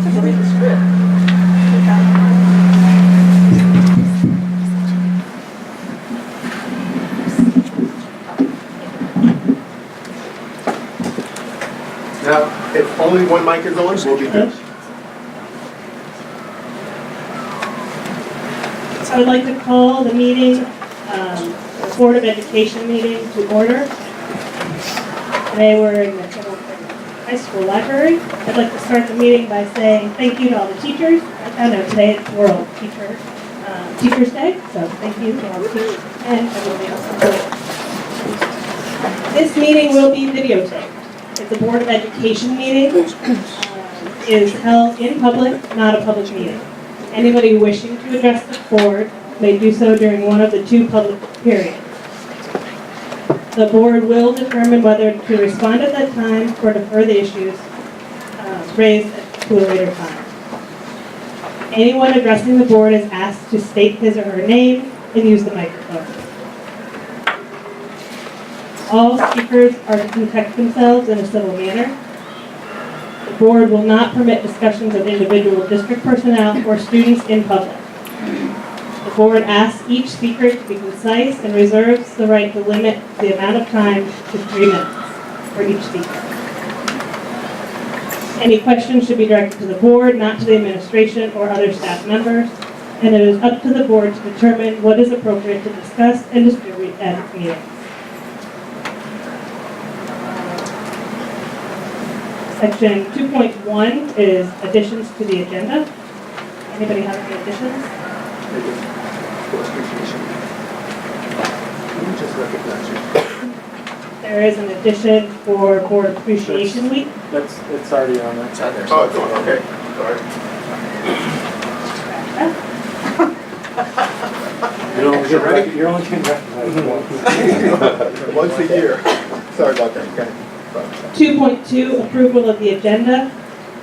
Read the script. Now, if only one mic is on, we'll be good. So I'd like to call the meeting, the Board of Education meeting to order. Today we're in the Kettle High School Library. I'd like to start the meeting by saying thank you to all the teachers. I know today it's World Teachers Day, so thank you to all the teachers and everybody else on board. This meeting will be videotaped. It's a Board of Education meeting. Is held in public, not a public meeting. Anybody wishing to address the board may do so during one of the two public periods. The board will determine whether to respond at that time or defer the issues raised to a later time. Anyone addressing the board is asked to state his or her name and use the microphone. All speakers are to conduct themselves in a civil manner. The board will not permit discussions of individual district personnel or students in public. The board asks each speaker to be concise and reserves the right to limit the amount of time to 3 minutes for each speaker. Any questions should be directed to the board, not to the administration or other staff members, and it is up to the board to determine what is appropriate to discuss and distribute at its meetings. Section 2.1 is additions to the agenda. Anybody have any additions? Just recognize you. There is an addition for Board Appreciation Week. It's already on there. It's on there. Oh, it's on, okay. Sorry. You're only getting recognized Once a year. Sorry about that, okay. 2.2, approval of the agenda.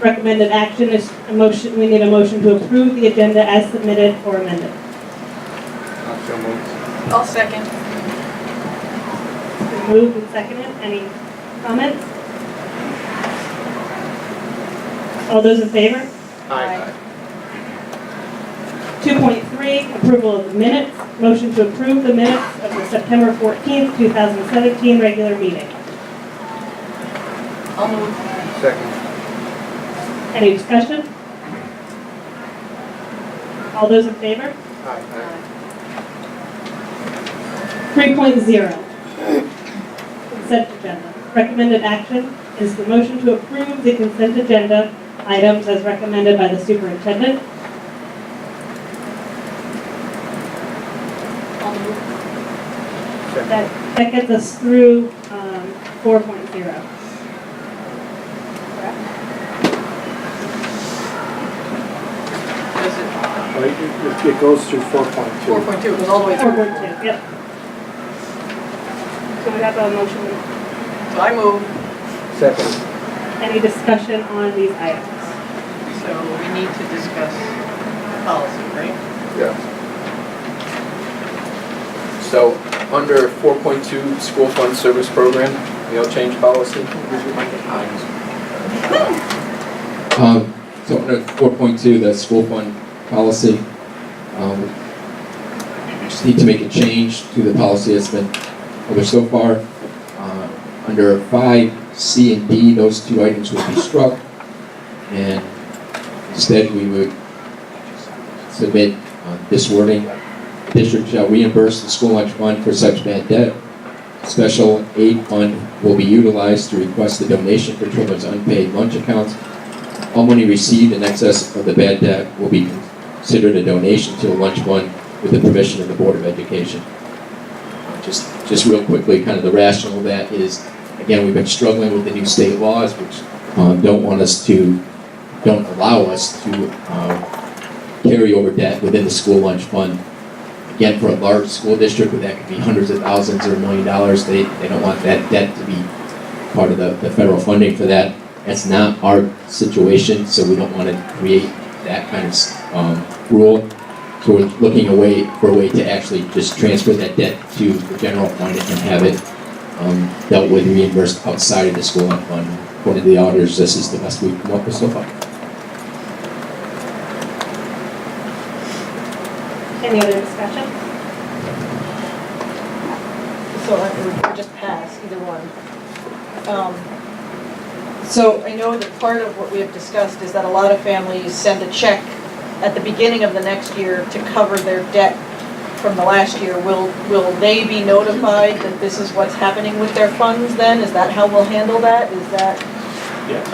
Recommended action is a motion. We need a motion to approve the agenda as submitted or amended. I'll second. Been moved and seconded. Any comments? All those in favor? Aye. 2.3, approval of the minutes. Motion to approve the minutes of the September 14th, 2017 regular meeting. I'll move. Second. Any discussion? All those in favor? Aye. 3.0, consent agenda. Recommended action is the motion to approve the consent agenda items as recommended by the superintendent. I'll move. That gets us through 4.0. Does it, It goes through 4.2. 4.2, it goes all the way through. 4.2, yep. So we have a motion. So I move. Second. Any discussion on these items? So we need to discuss policy, right? Yeah. So, under 4.2, School Fund Service Program, meal change policy. So under 4.2, the school fund policy, we just need to make a change to the policy that's been published so far. Under 5, C and D, those 2 items would be struck, and instead we would submit this wording. The district shall reimburse the school lunch fund for such bad debt. Special aid fund will be utilized to request a donation for children's unpaid lunch accounts. All money received in excess of the bad debt will be considered a donation to the lunch fund with the permission of the Board of Education. Just real quickly, kind of the rationale of that is, again, we've been struggling with the new state laws, which don't allow us to carry over debt within the school lunch fund. Again, for a large school district where that could be hundreds of thousands or $1 million, they don't want that debt to be part of the federal funding for that. That's not our situation, so we don't want to create that kind of rule. So we're looking for a way to actually just transfer that debt to the general fund and have it dealt with, reimbursed outside of the school fund. According to the auditors, this is the best we've come up with so far. Any other discussion? So or just pass, either one. So I know that part of what we have discussed is that a lot of families send a check at the beginning of the next year to cover their debt from the last year. Will they be notified that this is what's happening with their funds then? Is that how we'll handle that? Is that, Yes.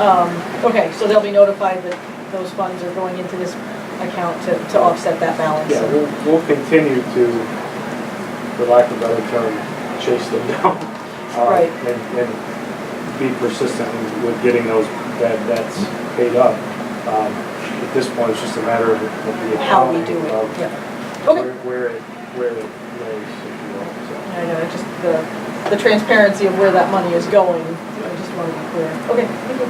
okay, so they'll be notified that those funds are going into this account to offset that balance? Yeah, we'll continue to, for lack of a better term, chase them down. Right. And be persistent with getting those bad debts paid up. At this point, it's just a matter of the How we accounting do it, of yeah. Okay. where it lays, if you will, so. I know, just the transparency of where that money is going, I just want to be clear. Okay, thank you.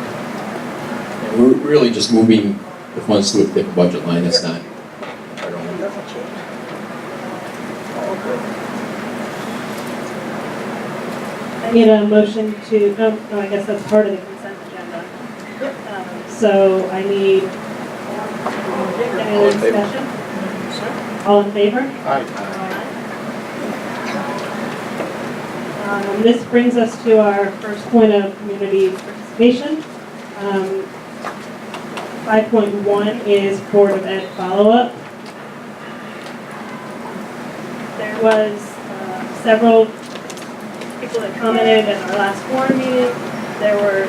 And we're really just moving the funds to a different budget line, that's not, I don't It know. doesn't change. All good. I need a motion to, no, I guess that's part of the consent agenda. So I need, any other All in favor? discussion? All in favor? This brings us to our first point of community participation. 5.1 is Board of Ed follow-up. There was several people that commented at our last board meeting. There were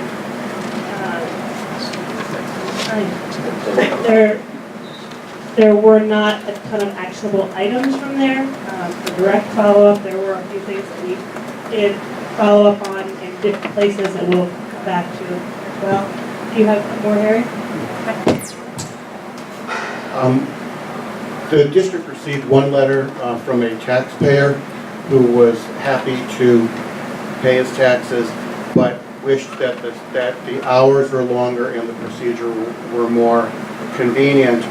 there were not a ton of actionable items from there. For direct follow-up, there were a few things that we did follow up on in different places that we'll come back to as well. Do you have more, Harry? The district received one letter from a taxpayer who was happy to pay his taxes, but wished that the hours were longer and the procedure were more convenient.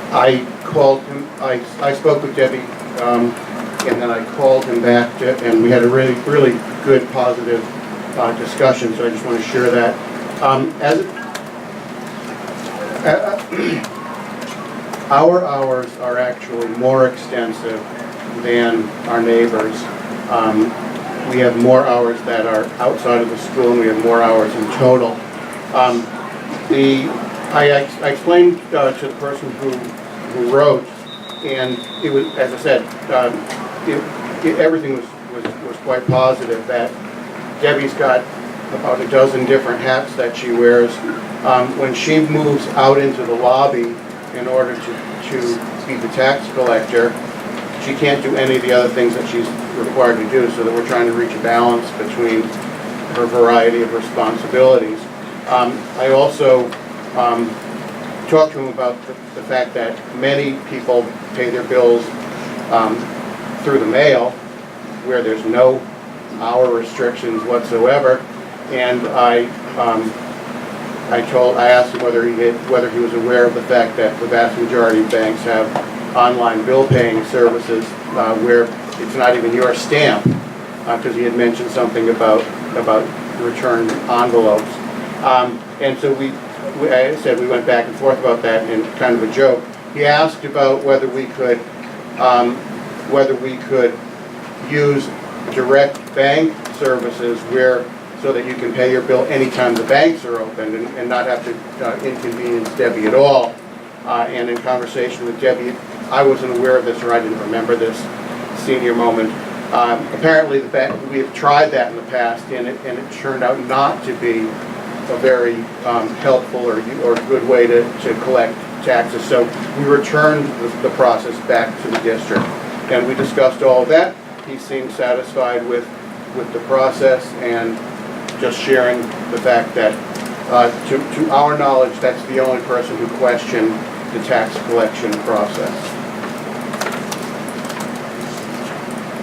I called him, I spoke with Debbie, and then I called him back, and we had a really good, positive discussion, so I just want to share that. Our hours are actually more extensive than our neighbors. We have more hours that are outside of the school, and we have more hours in total. I explained to the person who wrote, and it was, as I said, everything was quite positive. That Debbie's got about a dozen different hats that she wears. When she moves out into the lobby in order to be the tax collector, she can't do any of the other things that she's required to do, so that we're trying to reach a balance between her variety of responsibilities. I also talked to him about the fact that many people pay their bills through the mail, where there's no hour restrictions whatsoever, and I asked him whether he was aware of the fact that the vast majority of banks have online bill paying services where it's not even your stamp, because he had mentioned something about returned envelopes. And so I said we went back and forth about that in kind of a joke. He asked about whether we could use direct bank services so that you can pay your bill anytime the banks are open and not have to inconvenience Debbie at all. And in conversation with Debbie, I wasn't aware of this, or I didn't remember this senior moment. Apparently we have tried that in the past, and it turned out not to be a very helpful or good way to collect taxes. So we returned the process back to the district, and we discussed all of that. He seemed satisfied with the process, and just sharing the fact that to our knowledge, that's the only person who questioned the tax collection process.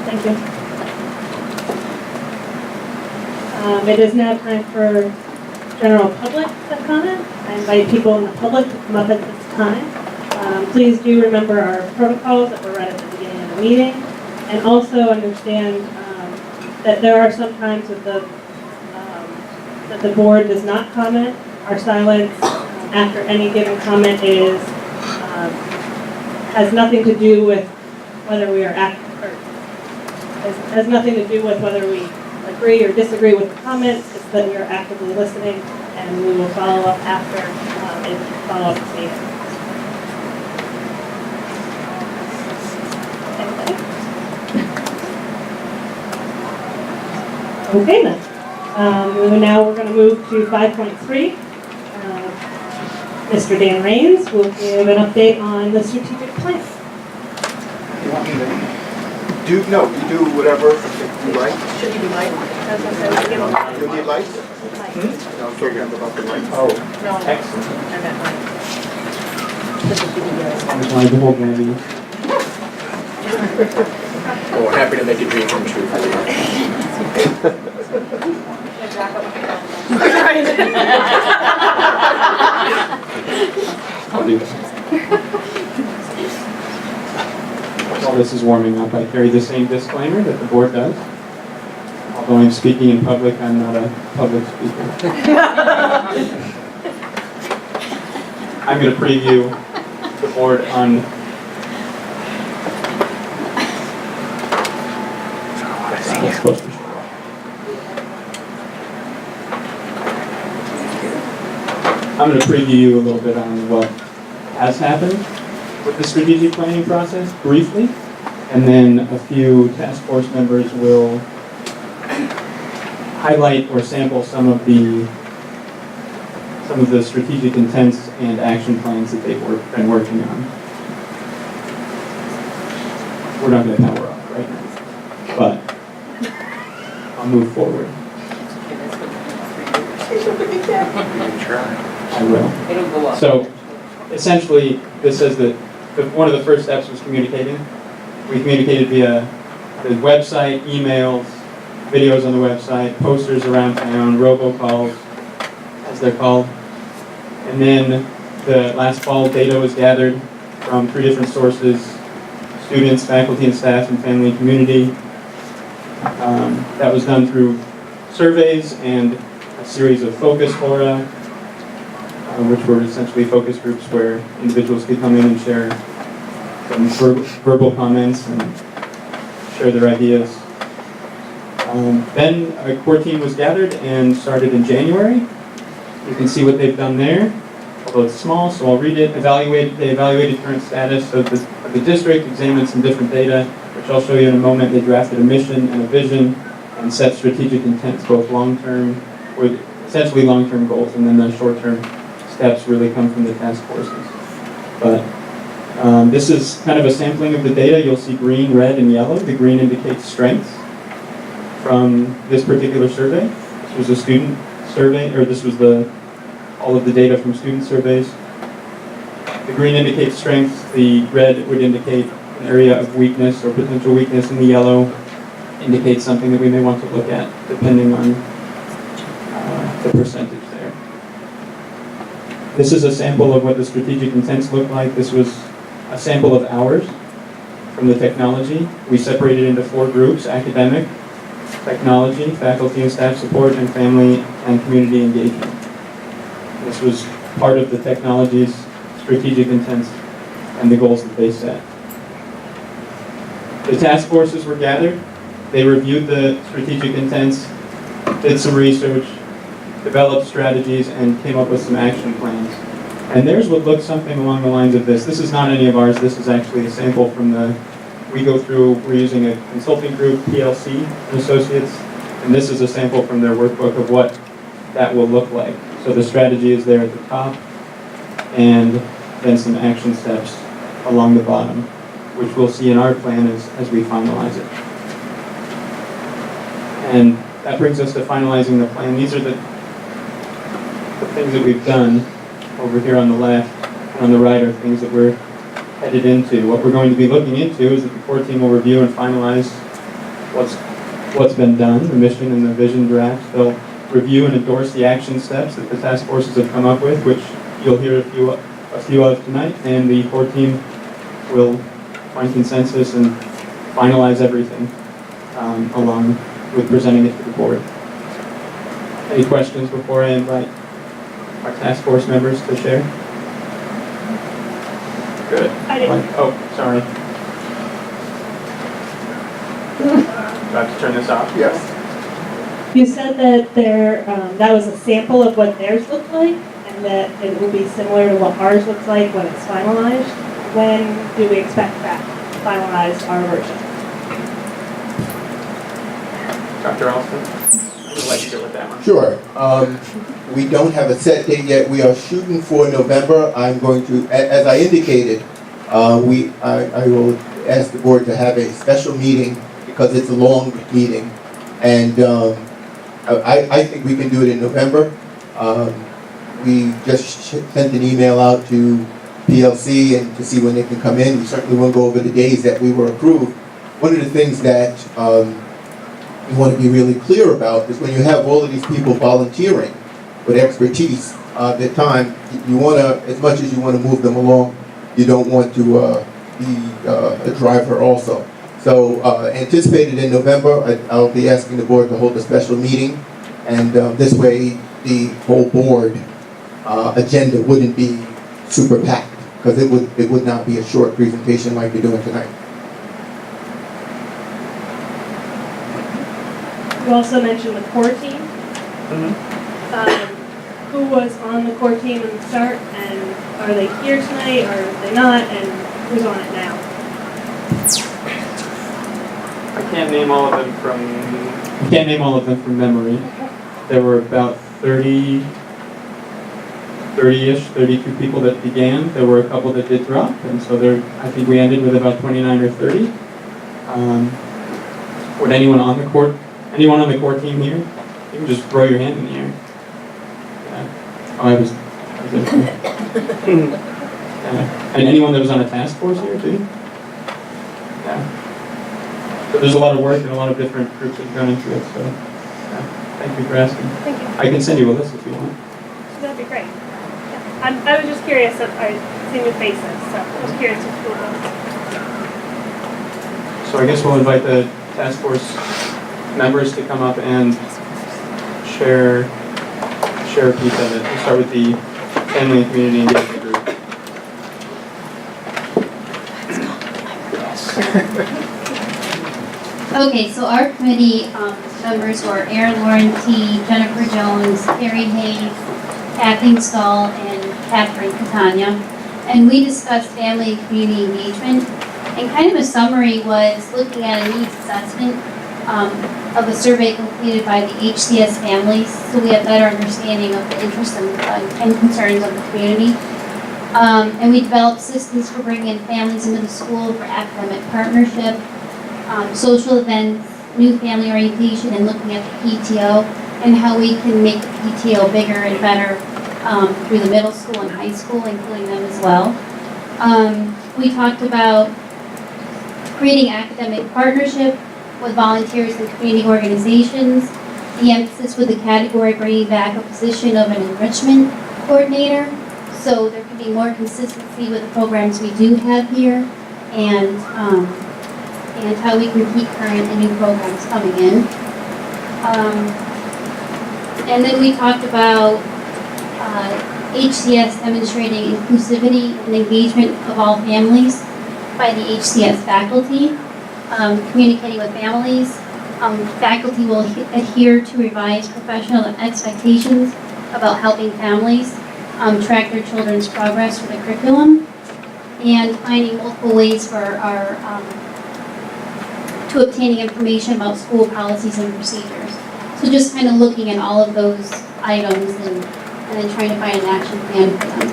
Thank you. It is now time for general public comment. I invite people in the public to come up at this time. Please do remember our protocols that were read at the beginning of the meeting, and also understand that there are some times that the board does not comment. Our silence after any given comment is has nothing to do with whether we are has nothing to do with whether we agree or disagree with the comments. It's that we are actively listening, and we will follow up after in follow-up meeting. Okay then. Now we're going to move to 5.3. Mr. Dan Rains will give an update on the strategic plan. You want me to do, no, you do whatever you like. Should you be Mike? You need lights? No, I'm talking about the lights. Oh, No, excellent. I meant Mike. This is video. I'm glad to hold Mandy. Oh, happy to make a dream come true for you. While this is warming up, I carry the same disclaimer that the board does. Although I'm speaking in public, I'm not a public speaker. I'm going to preview the board on I'm going to preview you a little bit on what has happened with the strategic planning process briefly, and then a few task force members will highlight or sample some of the strategic intents and action plans that they've been working on. We're not going to power up right now, but I'll move forward. I will. It'll go up. So essentially, this says that one of the first steps was communicating. We communicated via the website, emails, videos on the website, posters around town, robocalls, as they're called. And then the last fall, data was gathered from 3 different sources: students, faculty and staff, and family and community. That was done through surveys and a series of focus fora, which were essentially focus groups where individuals could come in and share some verbal comments and share their ideas. Then a core team was gathered and started in January. You can see what they've done there, although it's small, so I'll read it. They evaluated current status of the district, examined some different data, which I'll show you in a moment. They drafted a mission and a vision and set strategic intents, both long-term, with essentially long-term goals, and then the short-term steps really come from the task forces. But this is kind of a sampling of the data. You'll see green, red, and yellow. The green indicates strengths from this particular survey. This was a student survey, or this was all of the data from student surveys. The green indicates strengths. The red would indicate an area of weakness or potential weakness, and the yellow indicates something that we may want to look at, depending on the percentage there. This is a sample of what the strategic intents look like. This was a sample of hours from the technology. We separated into 4 groups: academic, technology, faculty and staff support, and family and community engagement. This was part of the technology's strategic intents and the goals that they set. The task forces were gathered. They reviewed the strategic intents, did some research, developed strategies, and came up with some action plans. And theirs would look something along the lines of this. This is not any of ours. This is actually a sample from we're using a consulting group, PLC and Associates, and this is a sample from their workbook of what that will look like. So the strategy is there at the top, and then some action steps along the bottom, which we'll see in our plan as we finalize it. And that brings us to finalizing the plan. These are the things that we've done. Over here on the left and on the right are things that we're headed into. What we're going to be looking into is that the core team will review and finalize what's been done, the mission and the vision drafts. They'll review and endorse the action steps that the task forces have come up with, which you'll hear a few of tonight, and the core team will find consensus and finalize everything along with presenting it to the board. Any questions before I invite our task force members to share? Good. I didn't. Oh, sorry. Do I have to turn this off? Yes. You said that that was a sample of what theirs looked like, and that it will be similar to what ours looks like when it's finalized. When do we expect that finalized, our version? Dr. Alston? I'll let you go with that one. Sure. We don't have a set date yet. We are shooting for November. I'm going to, as I indicated, I will ask the board to have a special meeting because it's a long meeting. And I think we can do it in November. We just sent an email out to PLC and to see when they can come in. We certainly won't go over the days that we were approved. One of the things that you want to be really clear about is when you have all of these people volunteering with expertise, the time, you want to, as much as you want to move them along, you don't want to be a driver also. So anticipated in November, I'll be asking the board to hold a special meeting, and this way the whole board agenda wouldn't be super packed, because it would not be a short presentation like you're doing tonight. You also mentioned the core team. Who was on the core team in the start, and are they here tonight, or are they not, and who's on it now? I can't name all of them from memory. There were about 30-ish, 32 people that began. There were a couple that did drop, and so I think we ended with about 29 or 30. Would anyone on the core team here? You can just throw your hand in the air. Yeah. Oh, I was yeah. And anyone that was on a task force here too? Yeah. So there's a lot of work and a lot of different groups that have gone into it, so yeah. Thank you for asking. Thank you. I can send you a list if you want. That'd be great. Yeah. I was just curious if I've seen your faces, so I was curious if who it was. So I guess we'll invite the task force members to come up and share a piece of it. We'll start with the family and community engagement group. Okay, so our committee members were Erin Lauren T., Jennifer Jones, Carrie Hayes, Kathleen Stahl, and Catherine Catania. And we discussed family and community engagement. And kind of a summary was looking at a needs assessment of a survey completed by the HCS families, so we have better understanding of the interests and concerns of the community. And we developed systems for bringing families into the school for academic partnership, social events, new family orientation, and looking at the PTO and how we can make the PTO bigger and better through the middle school and high school, including them as well. We talked about creating academic partnership with volunteers and community organizations, the emphasis with the category bringing back a position of an enrichment coordinator, so there can be more consistency with the programs we do have here, and how we can keep current and new programs coming in. And then we talked about HCS demonstrating inclusivity and engagement of all families by the HCS faculty, communicating with families. Faculty will adhere to revised professional expectations about helping families track their children's progress with the curriculum, and finding multiple ways for our to obtaining information about school policies and procedures. So just kind of looking at all of those items and then trying to find an action plan for them.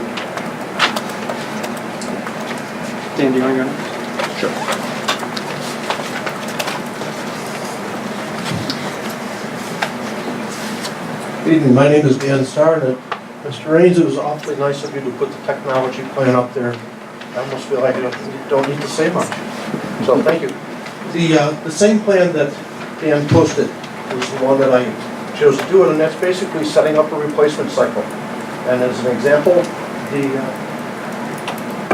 Dan, do you want to go next? Sure. Good evening, my name is Dan Starr, and Mr. Raines, it was awfully nice of you to put the technology plan up there. I almost feel like I don't need to say much, so thank you. The same plan that Dan posted was the one that I chose to do it, and that's basically setting up a replacement cycle. And as an example,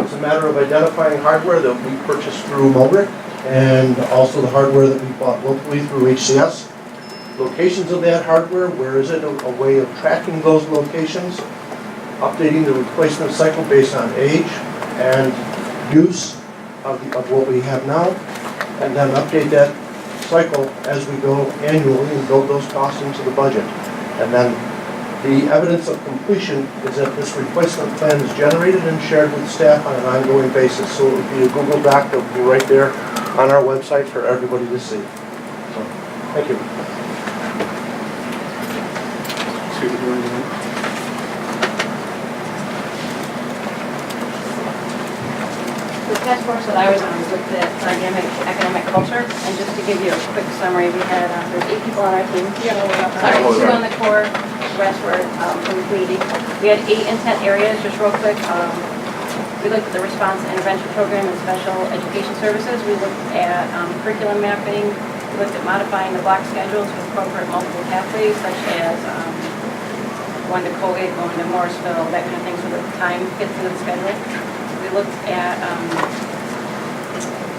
it's a matter of identifying hardware that we purchased through Mulrick, and also the hardware that we bought locally through HCS. Locations of that hardware, where is it, a way of tracking those locations, updating the replacement cycle based on age, and use of what we have now, and then update that cycle as we go annually and build those costs into the budget. And then the evidence of completion is that this replacement plan is generated and shared with staff on an ongoing basis. So it would be a Google Doc that would be right there on our website for everybody to see. So, thank you. The task force that I was on looked at dynamic economic culture, and just to give you a quick summary, we had, there's 8 people on our team. Sorry, 2 on the core, the rest were from the community. We had 8 intent areas, just real quick. We looked at the response and intervention program and special education services. We looked at curriculum mapping. We looked at modifying the block schedule to incorporate multiple pathways, such as going to Colgate, going to Morrisville, that kind of thing, so that the time fits into the schedule. We looked at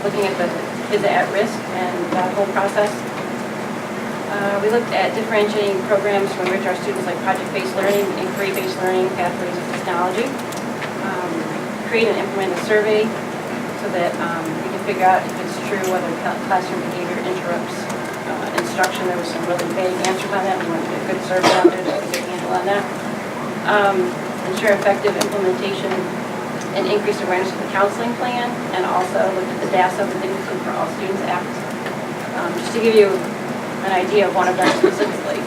looking at the kids at risk and that whole process. We looked at differentiating programs to enrich our students, like project-based learning, inquiry-based learning, pathways of technology. Create and implement a survey so that we can figure out if it's true whether classroom behavior interrupts instruction. There was some really vague answers on that. We wanted to get a good survey out there to get a good handle on that. Ensure effective implementation and increase awareness of the counseling plan, and also look at the DASA, the Dignity for All Students Act. Just to give you an idea of one of them specifically,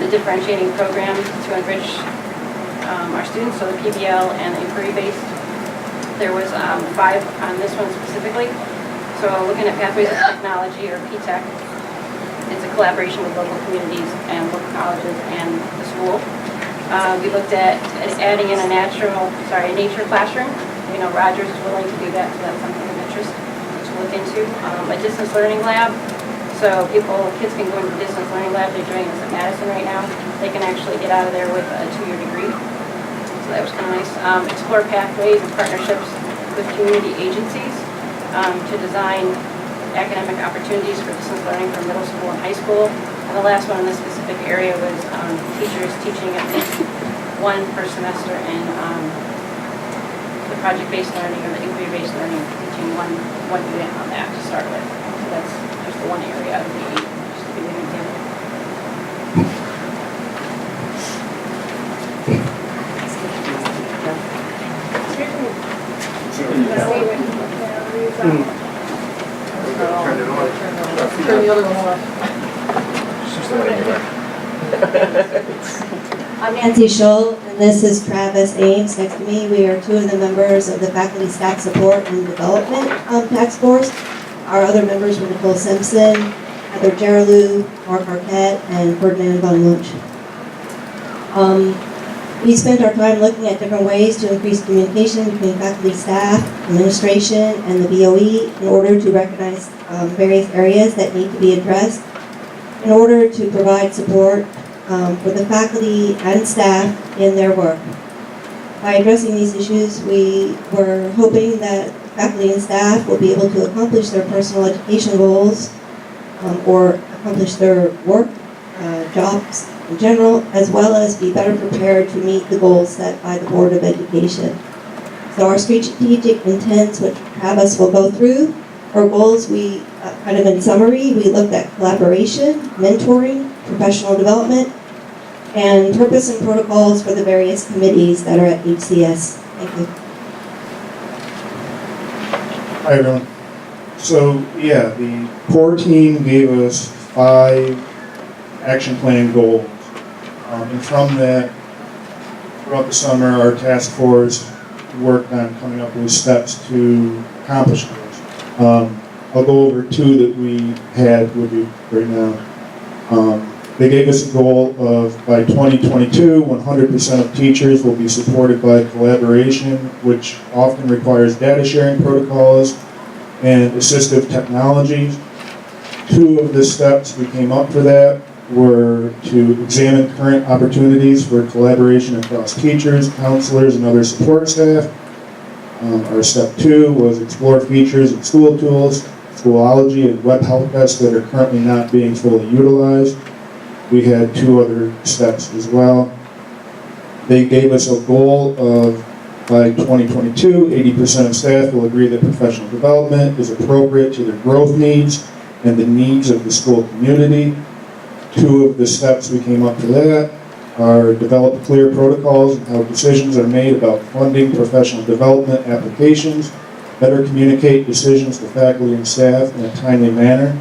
the differentiating program to enrich our students, so the PBL and the inquiry-based. There was 5 on this one specifically. So looking at pathways of technology, or PTech, it's a collaboration with local communities and local colleges and the school. We looked at adding in a nature classroom. You know, Rogers is willing to do that, so that's something of interest to look into. A distance learning lab, so kids can go into the distance learning lab. They're doing this at Madison right now. They can actually get out of there with a 2-year degree. So that was kind of nice. Explore pathways and partnerships with community agencies to design academic opportunities for distance learning for middle school and high school. And the last one in this specific area was teachers teaching at least 1 per semester in the project-based learning or the inquiry-based learning, teaching one unit on that to start with. So that's just the one area of the 8, just to give you an example. Turn the other one off. I'm Nancy Scholl, and this is Travis Ames next to me. We are 2 of the members of the Faculty Staff Support and Development Task Force. Our other members were Nicole Simpson, Heather Geralou, Mark Arquette, and Ferdinand Von Munch. We spent our time looking at different ways to increase communication between faculty, staff, administration, and the BOE in order to recognize various areas that need to be addressed in order to provide support for the faculty and staff in their work. By addressing these issues, we were hoping that faculty and staff will be able to accomplish their personal education goals or accomplish their work, jobs in general, as well as be better prepared to meet the goals set by the Board of Education. So our strategic intents, which Travis will go through, our goals, we kind of in summary, we looked at collaboration, mentoring, professional development, and purpose and protocols for the various committees that are at HCS. Thank you. Hi everyone. So yeah, the core team gave us 5 action plan goals. And from that, throughout the summer, our task force worked on coming up with steps to accomplish those. I'll go over 2 that we had with you right now. They gave us a goal of, by 2022, 100% of teachers will be supported by collaboration, which often requires data sharing protocols and assistive technologies. 2 of the steps we came up for that were to examine current opportunities for collaboration across teachers, counselors, and other support staff. Our step 2 was explore features and school tools, Schoology, and web help desks that are currently not being fully utilized. We had 2 other steps as well. They gave us a goal of By 2022, 80% of staff will agree that professional development is appropriate to their growth needs and the needs of the school community. 2 of the steps we came up to that are develop clear protocols and how decisions are made about funding professional development applications, better communicate decisions to faculty and staff in a timely manner.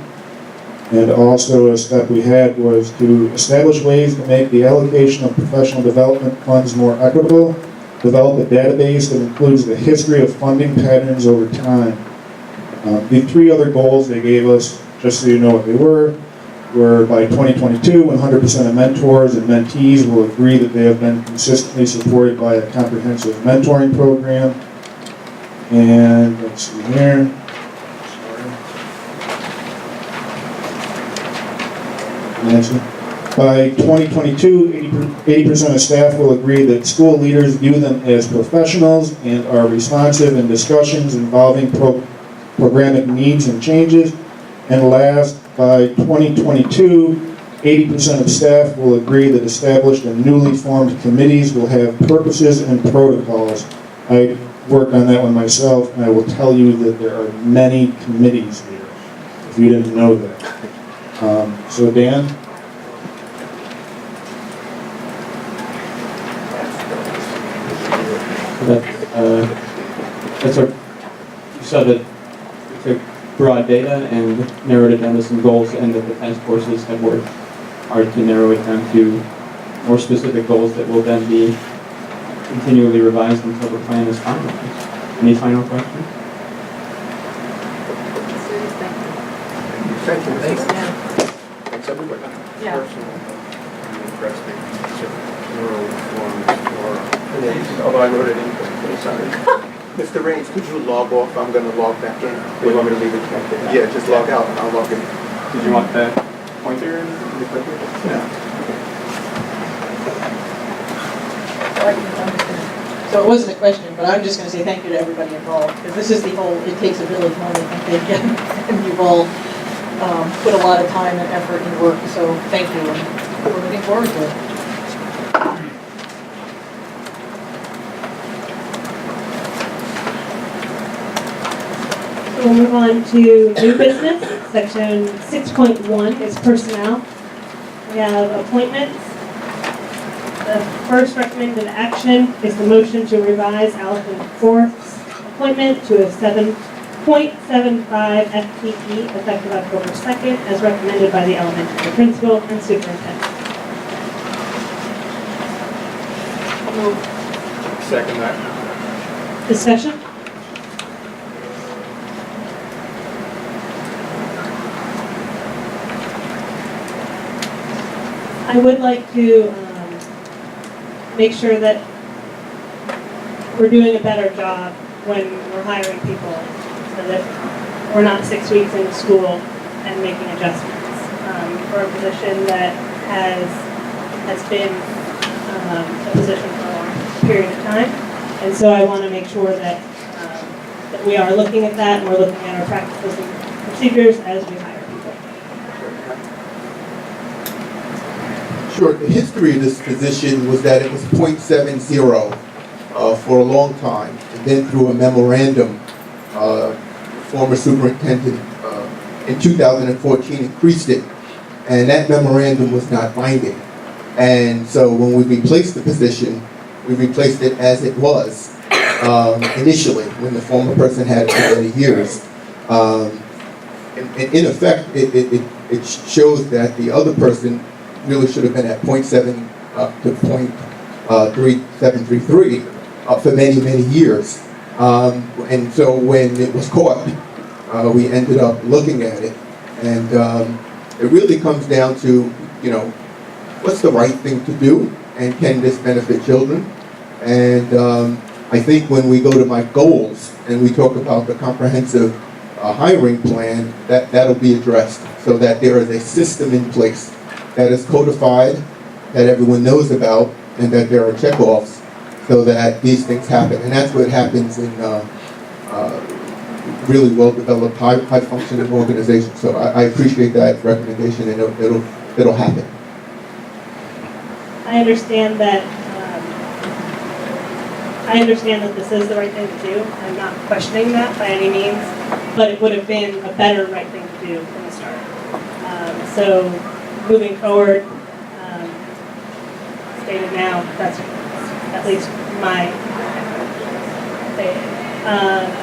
And also a step we had was to establish ways to make the allocation of professional development funds more equitable, develop a database that includes the history of funding patterns over time. The 3 other goals they gave us, just so you know what they were by 2022, 100% of mentors and mentees will agree that they have been consistently supported by a comprehensive mentoring program. And let's see here. By 2022, 80% of staff will agree that school leaders view them as professionals and are responsive in discussions involving programmatic needs and changes. And last, by 2022, 80% of staff will agree that established and newly formed committees will have purposes and protocols. I worked on that one myself, and I will tell you that there are many committees here, if you didn't know that. So Dan? That's our, you saw that we took broad data and narrowed it down to some goals, and that the task forces have worked hard to narrow it down to more specific goals that will then be continually revised until the plan is finalized. Any final questions? Thank you. Thanks. Thanks, everybody. Yeah. Although I wrote it in, sorry. Mr. Raines, could you log off? I'm going to log back in. Do you want me to leave it connected? Yeah, just log out and I'll log in. Did you want the pointer in the clicker? Yeah. So it wasn't a question, but I'm just going to say thank you to everybody involved, because this is the whole it takes a village moment, I think, and you've all put a lot of time and effort and work, so thank you, and we're looking forward to it. We'll move on to new business. Section 6.1 is personnel. We have appointments. The first recommended action is the motion to revise Allison Forth's appointment to a 7.75 FTE effective October 2nd, as recommended by the elementary principal and superintendent. Second that. Discussion? I would like to make sure that we're doing a better job when we're hiring people, so that we're not 6 weeks into school and making adjustments for a position that has been a position for a long period of time. And so I want to make sure that that we are looking at that, and we're looking at our practices and procedures as we hire people. Sure, the history of this position was that it was .70 for a long time, and then through a memorandum, former superintendent in 2014 increased it, and that memorandum was not binding. And so when we replaced the position, we replaced it as it was initially, when the former person had it for many years. In effect, it shows that the other person really should have been at .7 to .3733 for many, many years. And so when it was caught, we ended up looking at it. And it really comes down to, what's the right thing to do? And can this benefit children? And I think when we go to my goals and we talk about the comprehensive hiring plan, that'll be addressed so that there is a system in place that is codified, that everyone knows about, and that there are checkoffs so that these things happen. And that's what happens in really well-developed, high-functioning organizations. So I appreciate that recommendation, and it'll happen. I understand that I understand that this is the right thing to do. I'm not questioning that by any means, but it would have been a better right thing to do from the start. So moving forward, stated now, that's at least my stated.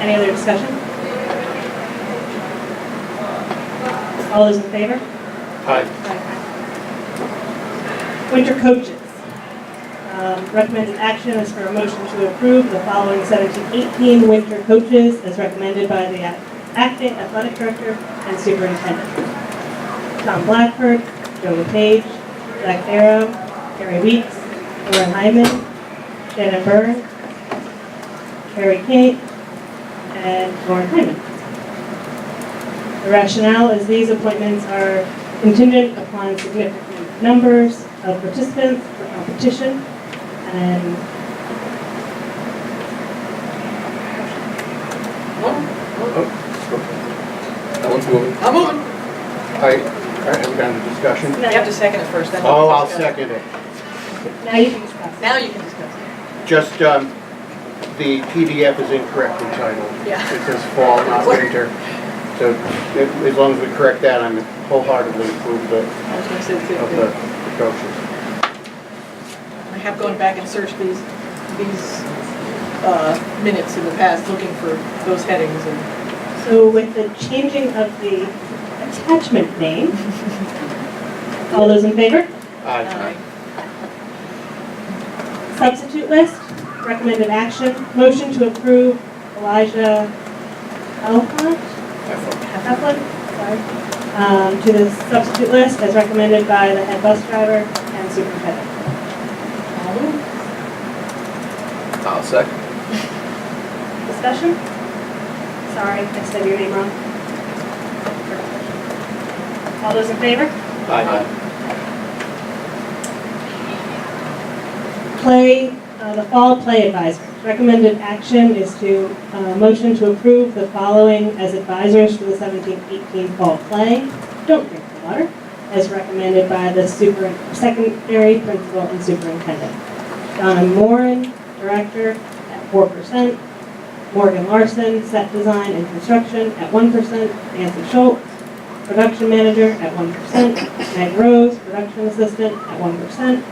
Any other discussion? All those in favor? Aye. Winter coaches. Recommended action is for a motion to approve the following 17-18 winter coaches as recommended by the acting athletic director and superintendent. Tom Blackford, Joe LePage, Zach Darrow, Carrie Weeks, Lauren Hyman, Shannon Byrne, Carrie Kate, and Lauren Hyman. The rationale is these appointments are contingent upon significant numbers of participants for competition and That one's moving. I'm moving. All right, have we done the discussion? You have to second it first, then. Oh, I'll second it. now you can discuss. Now you can discuss it. Just, the PDF is incorrectly titled. Yeah. It says fall, not winter. So as long as we correct that, I'm wholeheartedly approve I was gonna say the same of thing. the coaches. I have gone back and searched these minutes in the past, looking for those headings and. So with the changing of the attachment name, all those in favor? Aye. Substitute list, recommended action, motion to approve Elijah Elfont, sorry, to the substitute list as recommended by the head bus driver and superintendent. I'll second. Discussion? Sorry, I said your name wrong. All those in favor? Aye. Play, the fall play advisors. Recommended action is to, motion to approve the following as advisors for the 17-18 fall play. Don't drink the water, as recommended by the secondary principal and superintendent. Donna Moran, director, at 4%. Morgan Larson, set design and construction at 1%. Nancy Schultz, production manager at 1%. Meg Rose, production assistant at 1%.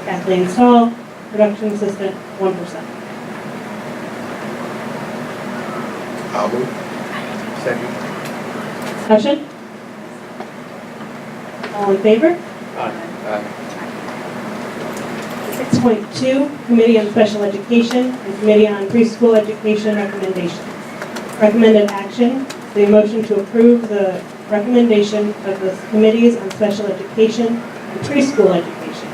Kathleen Stahl, production assistant, 1%. I'll move. Second. Discussion? All in favor? Aye. 6.2, Committee on Special Education and Committee on Preschool Education recommendations. Recommended action, the motion to approve the recommendation of the Committees on Special Education and Preschool Education.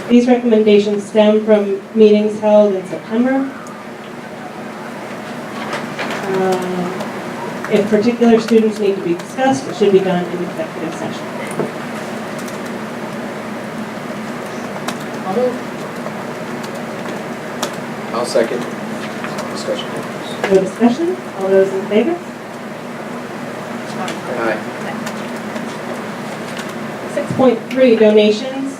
These recommendations stem from meetings held in September. If particular students need to be discussed, it should be done in executive session. I'll second. Discussion. No discussion? All those in favor? Aye. 6.3, donations.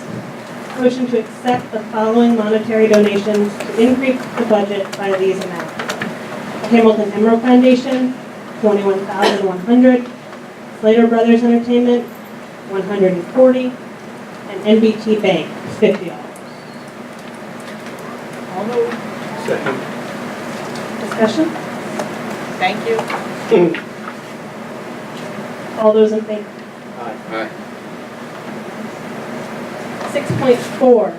Motion to accept the following monetary donations to increase the budget by these amounts. Hamilton Emerald Foundation, $21,100. Slater Brothers Entertainment, $140. And NBT Bank, $50. I'll move. Second. Discussion? Thank you. All those in favor? Aye. 6.4,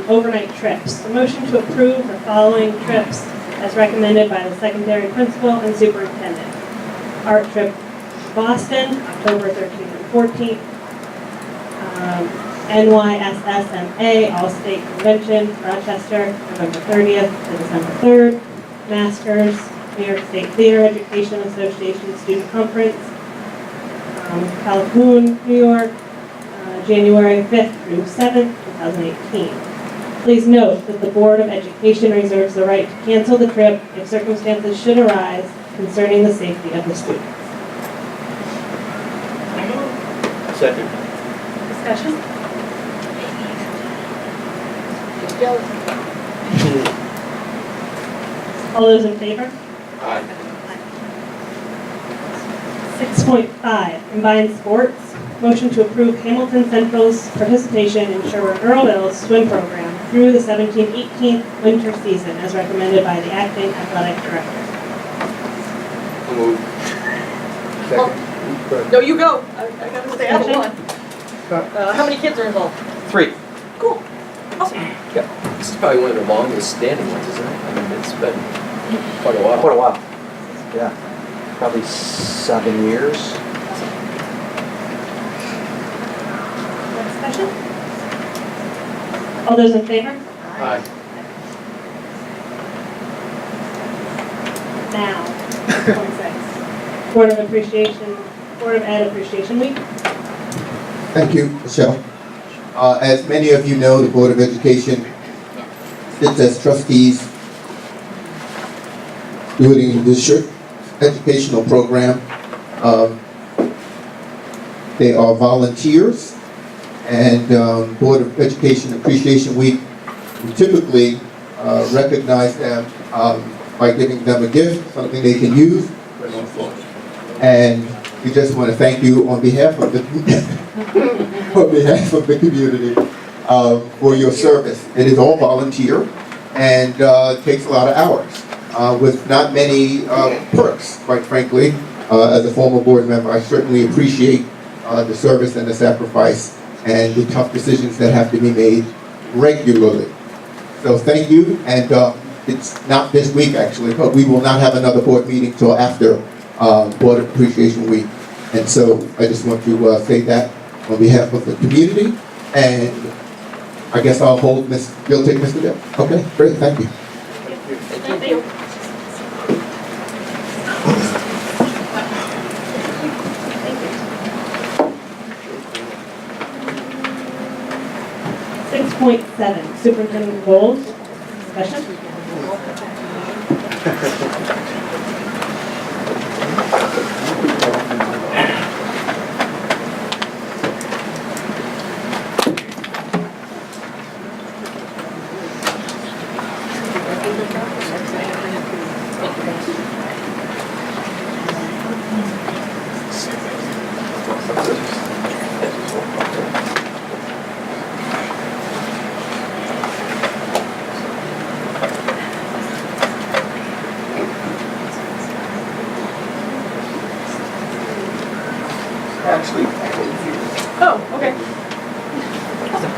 overnight trips. The motion to approve the following trips as recommended by the secondary principal and superintendent. Art trip to Boston, October 13th and 14th. NYSSMA All-State Convention, Rochester, November 30th to December 3rd. Masters, New York State Theater Education Association Student Conference, Calhoun, New York, January 5th through 7th, 2018. Please note that the Board of Education reserves the right to cancel the trip if circumstances should arise concerning the safety of the students. Second. Discussion? All those in favor? Aye. 6.5, combined sports. Motion to approve Hamilton Central's participation in Sherwood Earlville's swim program through the 17-18 winter season as recommended by the acting athletic director. I'll move. No, you go. I gotta stay out of one. How many kids are involved? 3. Cool. Awesome. Yeah. This is probably one of the longest standing ones, isn't it? I mean, it's been quite a while. Quite a while. Yeah. Probably 7 years. Discussion? All those in favor? Aye. Now, 6.6. Board of Ed Appreciation Week. Thank you, Michelle. As many of you know, the Board of Education sits as trustees during the district educational program. They are volunteers, and Board of Education Appreciation Week, we typically recognize them by giving them a gift, something they can use. And we just want to thank you on behalf of the community for your service. It is all volunteer and takes a lot of hours with not many perks, quite frankly. As a former board member, I certainly appreciate the service and the sacrifice and the tough decisions that have to be made regularly. So thank you, and it's not this week actually, but we will not have another board meeting till after Board of Appreciation Week. And so I just want to say that on behalf of the community, and I guess I'll hold you'll take Mr. Dale? Okay, great, thank you. Thank you. .7, superintendent goals. Discussion? Actually, Oh, okay. Awesome.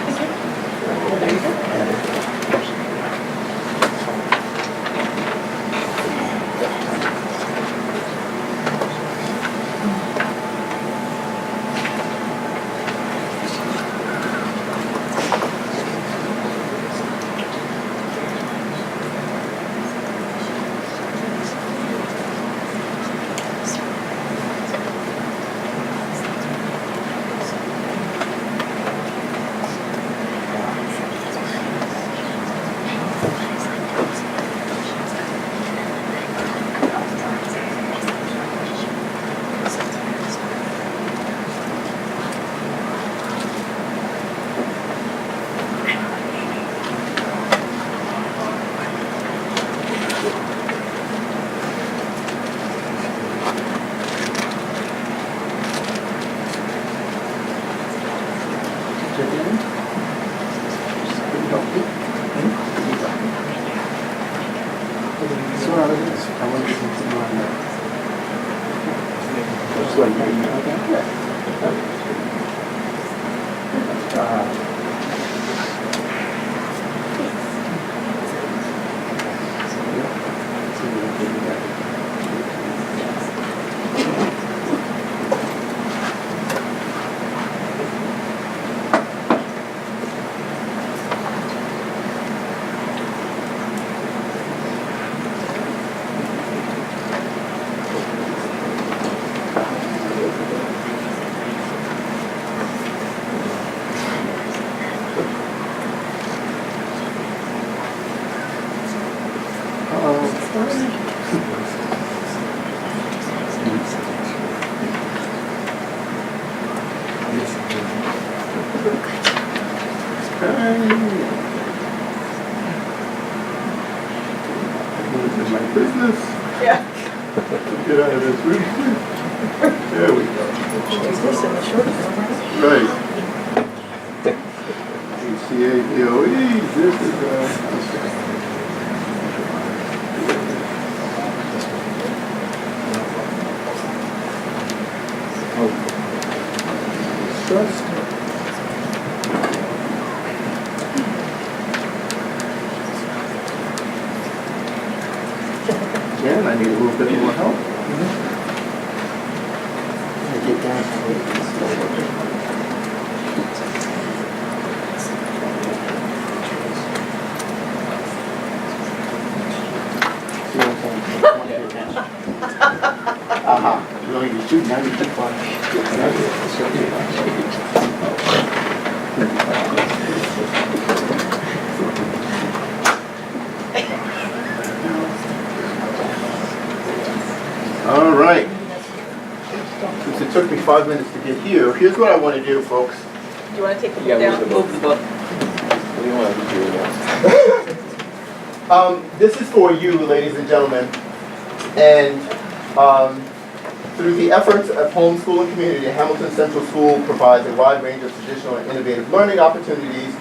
Move the mic business. Yeah. Get out of this room. There we go. Is this in the short form? Right. ACA, DOE, this is, Jan, I need a little bit more help. Get down. See what I'm saying? I want your attention. Aha, you know, you shoot, now you're too far. All right. Since it took me 5 minutes to get here, here's what I want to do, folks. Do you want to take the book Yeah, down? move the book. What do you want to do now? This is for you, ladies and gentlemen, and through the efforts of Homeschooling Community, Hamilton Central School provides a wide range of traditional and innovative learning opportunities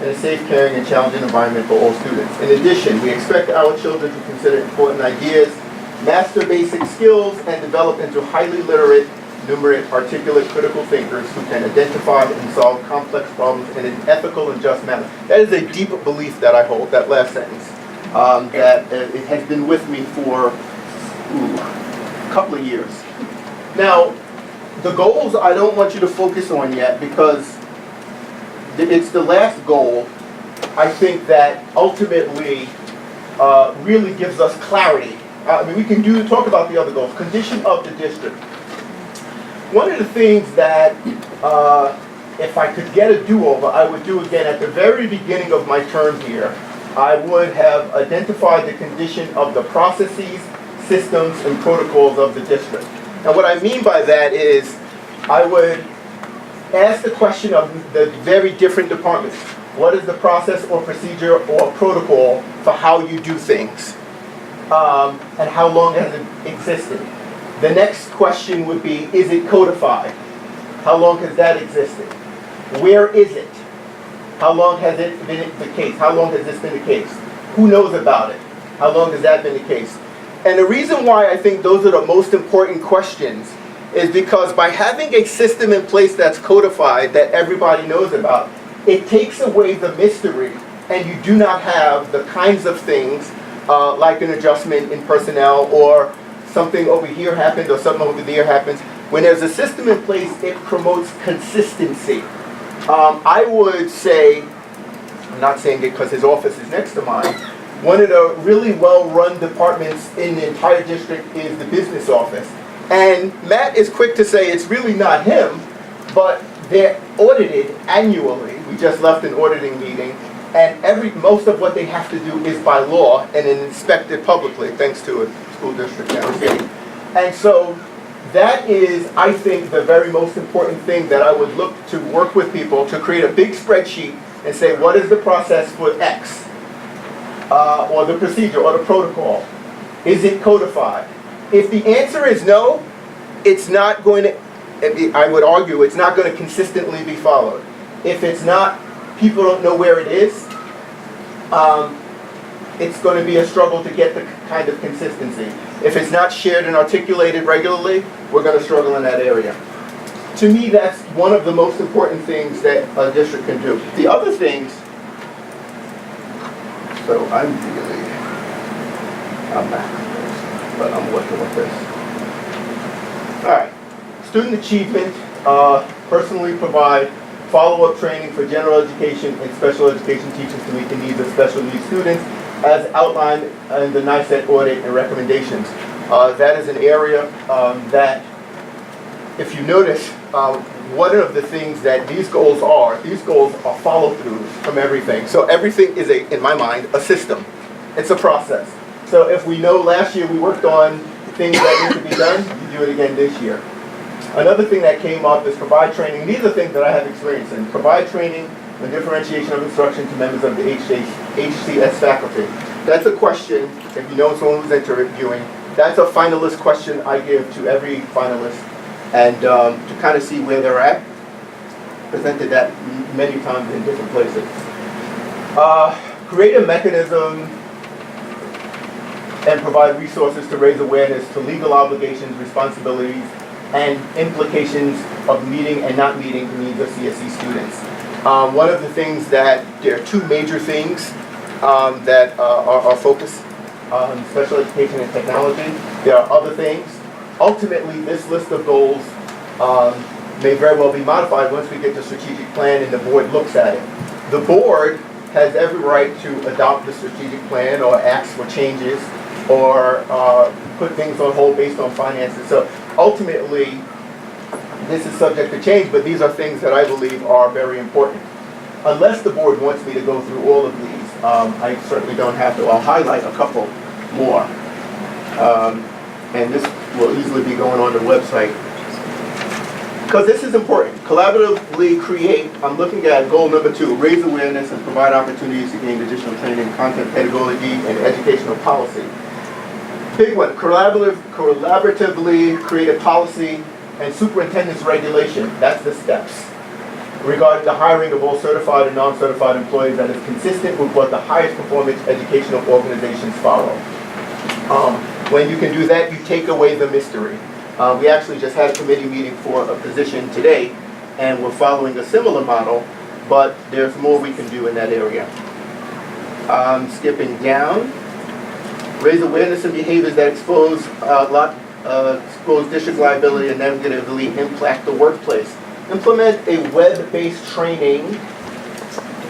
and a safe, caring, and challenging environment for all students. In addition, we expect our children to consider important ideas, master basic skills, and develop into highly literate, numerate, articulate, critical thinkers who can identify and solve complex problems in an ethical and just manner. That is a deep belief that I hold, that last sentence. That it has been with me for a couple of years. Now, the goals I don't want you to focus on yet because it's the last goal, I think, that ultimately really gives us clarity. I mean, we can talk about the other goals. Condition of the district. One of the things that, if I could get a do-over, I would do again at the very beginning of my term here. I would have identified the condition of the processes, systems, and protocols of the district. Now, what I mean by that is I would ask the question of the very different departments. What is the process or procedure or protocol for how you do things? And how long has it existed? The next question would be, is it codified? How long has that existed? Where is it? How long has it been the case? How long has this been the case? Who knows about it? How long has that been the case? And the reason why I think those are the most important questions is because by having a system in place that's codified, that everybody knows about, it takes away the mystery, and you do not have the kinds of things like an adjustment in personnel, or something over here happened or something over there happens. When there's a system in place, it promotes consistency. I would say, I'm not saying it because his office is next to mine, one of the really well-run departments in the entire district is the business office. And Matt is quick to say it's really not him, but they're audited annually. We just left an auditing meeting, and most of what they have to do is by law and inspected publicly, thanks to a school district downstate. And so that is, I think, the very most important thing that I would look to work with people to create a big spreadsheet and say, what is the process for X? Or the procedure or the protocol? Is it codified? If the answer is no, it's not going to, I would argue, it's not going to consistently be followed. If it's not, people don't know where it is, it's going to be a struggle to get the kind of consistency. If it's not shared and articulated regularly, we're going to struggle in that area. To me, that's one of the most important things that a district can do. The other things, so I'm back, but I'm working with this. All right, student achievement, personally provide follow-up training for general education and special education teachers to meet the needs of special needs students as outlined in the NICET audit and recommendations. That is an area that, if you notice, one of the things that these goals are follow-throughs from everything. So everything is, in my mind, a system. It's a process. So if we know last year we worked on things that need to be done, you do it again this year. Another thing that came up is provide training. These are things that I have experience in. Provide training and differentiation of instruction to members of the HCS faculty. That's a question, if you know someone who's interviewing, that's a finalist question I give to every finalist, and to kind of see where they're at. Presented that many times in different places. Create a mechanism and provide resources to raise awareness to legal obligations, responsibilities, and implications of meeting and not meeting the needs of CSE students. One of the things that, there are two major things that are focused on special education and technology. There are other things. Ultimately, this list of goals may very well be modified once we get the strategic plan and the board looks at it. The board has every right to adopt the strategic plan or ask for changes or put things on hold based on finances. So ultimately, this is subject to change, but these are things that I believe are very important. Unless the board wants me to go through all of these, I certainly don't have to. I'll highlight a couple more. And this will easily be going on the website. Because this is important. Collaboratively create, I'm looking at goal number 2, raise awareness and provide opportunities to gain additional training in content pedagogy and educational policy. Big one, collaboratively create a policy and superintendent's regulation. That's the steps. Regarding the hiring of all certified and non-certified employees that is consistent with what the highest performance educational organizations follow. When you can do that, you take away the mystery. We actually just had a committee meeting for a position today, and we're following a similar model, but there's more we can do in that area. Skipping down, raise awareness and behaviors that expose district liability and negatively impact the workplace. Implement a web-based training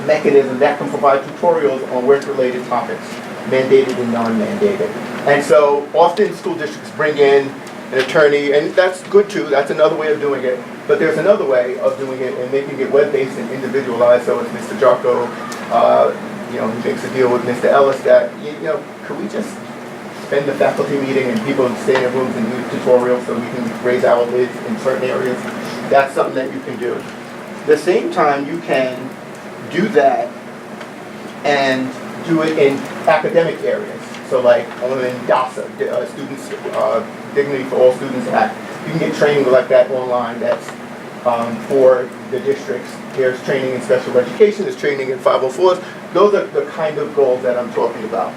mechanism that can provide tutorials on work-related topics, mandated and non-mandated. And so often school districts bring in an attorney, and that's good too, that's another way of doing it, but there's another way of doing it and making it web-based and individualized. So it's Mr. Jarko, he makes a deal with Mr. Ellis that, could we just spend the faculty meeting and people stay in their rooms and do tutorials so we can raise our lids in certain areas? That's something that you can do. At the same time, you can do that and do it in academic areas. So like in DASA, Students, Dignity for All Students Act, you can get training like that online that's for the districts. There's training in special education, there's training in 504s. Those are the kind of goals that I'm talking about.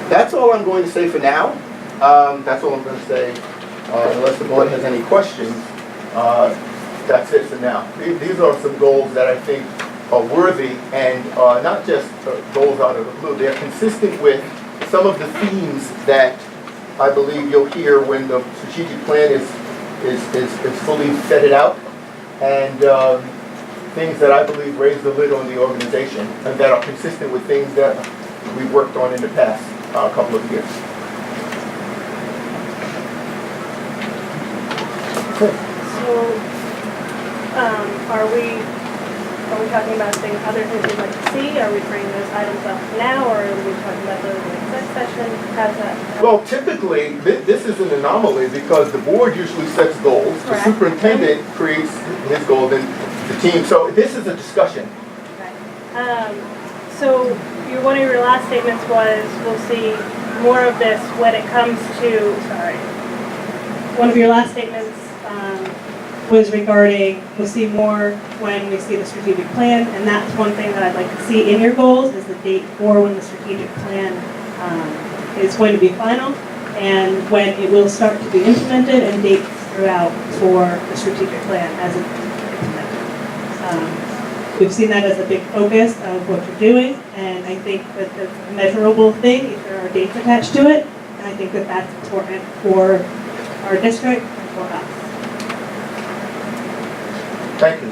That's all I'm going to say for now. That's all I'm going to say. Unless the board has any questions, that's it for now. These are some goals that I think are worthy and not just goals out of the blue. They're consistent with some of the themes that I believe you'll hear when the strategic plan is fully vetted out, and things that I believe raise the lid on the organization and that are consistent with things that we've worked on in the past couple of years. So, are we talking about things, other things we'd like to see? Are we bringing those items up now, or are we talking about those in the next session? How's that? Well, typically, this is an anomaly because the board usually sets goals. Correct. The superintendent creates his goals and the team. So this is a discussion. Okay. So one of your last statements was we'll see more of this when it comes to, one of your last statements was regarding we'll see more when we see the strategic plan, and that's one thing that I'd like to see in your goals is the date for when the strategic plan is going to be final and when it will start to be implemented, and dates throughout for the strategic plan as it's implemented. We've seen that as a big focus of what you're doing, and I think that that's a measurable thing if there are dates attached to it, and I think that that's important for our district and for us. Thank you.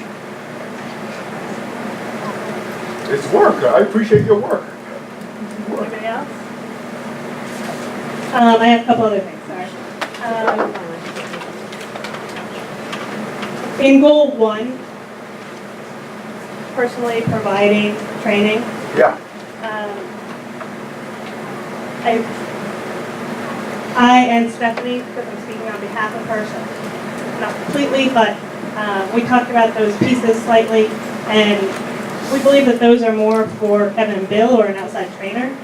It's work. I appreciate your work. Anybody else? I have a couple other things, sorry. In goal 1, personally providing training. Yeah. I and Stephanie, because I'm speaking on behalf of her, so not completely, but we talked about those pieces slightly. And we believe that those are more for Kevin and Bill or an outside trainer,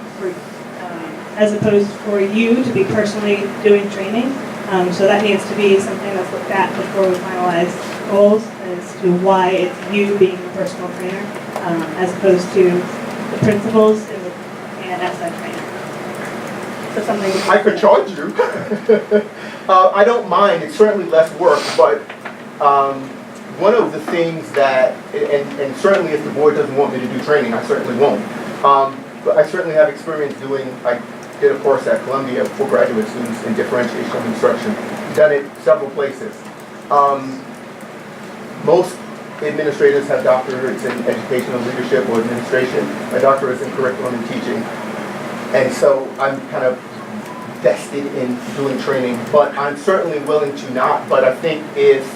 as opposed for you to be personally doing training. So that needs to be something that's looked at before we finalize goals as to why it's you being the personal trainer, as opposed to the principals and outside trainer. So something. I could charge you. I don't mind, it's certainly less work, but one of the things that, and certainly if the board doesn't want me to do training, I certainly won't. But I certainly have experience doing, I did a course at Columbia for graduate students in differentiation of instruction, done it several places. Most administrators have doctorates in educational leadership or administration. My doctorate is in curriculum and teaching. And so I'm kind of vested in doing training, but I'm certainly willing to not. But I think if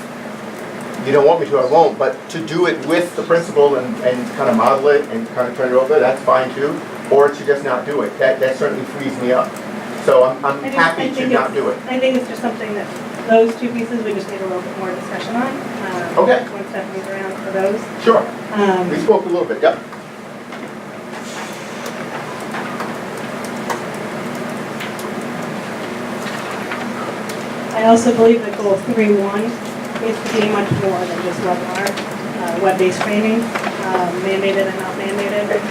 you don't want me to, I won't. But to do it with the principal and kind of model it and kind of turn it over, that's fine too. Or to just not do it. That certainly frees me up. So I'm happy to not do it. I think it's just something that those two pieces we just need a little bit more discussion on. Okay. When Stephanie's around for those. Sure. We spoke a little bit, yep. I also believe that goal 3.1 needs to be much more than just webinar, web-based training, mandated and not mandated.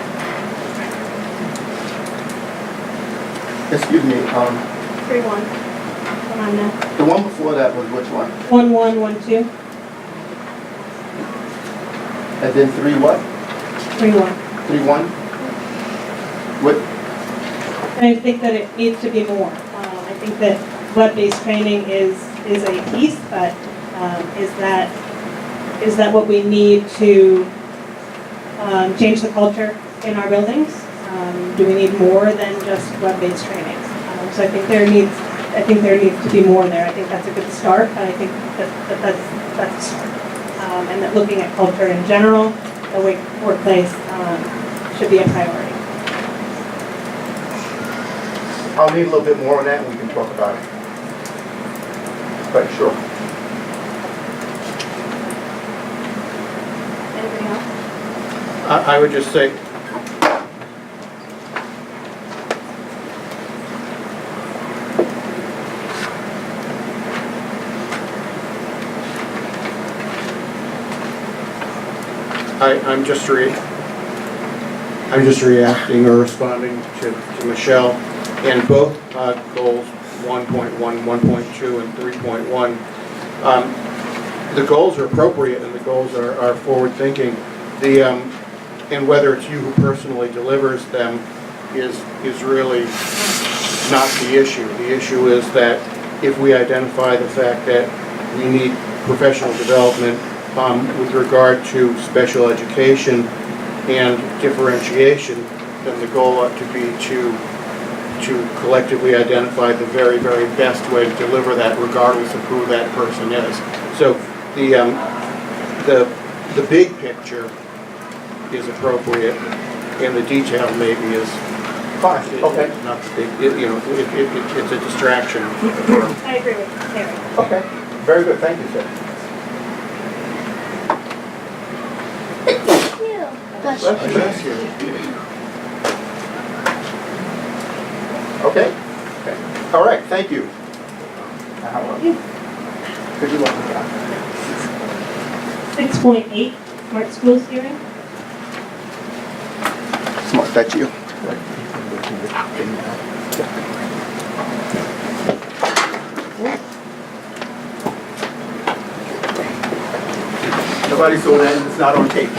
Excuse me, 3.1. Come on now. the one before that was which one? 1.1.1.2. And then 3 what? 3.1. 3.1? What? And I think that it needs to be more. I think that web-based training is a piece, but is that what we need to change the culture in our buildings? Do we need more than just web-based trainings? So I think there needs to be more there. I think that's a good start, but I think that's a start. And that looking at culture in general, the workplace should be a priority. I'll need a little bit more on that and we can talk about it. But sure. Anything else? I would just say, I'm just reacting or responding to Michelle, and both goals, 1.1, 1.2, and 3.1. The goals are appropriate and the goals are forward-thinking. And whether it's you who personally delivers them is really not the issue. The issue is that if we identify the fact that we need professional development with regard to special education and differentiation, then the goal ought to be to collectively identify the very, very best way to deliver that, regardless of who that person is. So the big picture is appropriate, and the detail maybe is fine. Okay. Not the big. It's a distraction. I agree with Terry. Okay. Very good. Thank you, sir. Bless Bless you. Okay. All right. Thank you. Good luck with that. 6.8, Smart Schools hearing. Smart, that's you. Nobody saw that, and it's not on tape.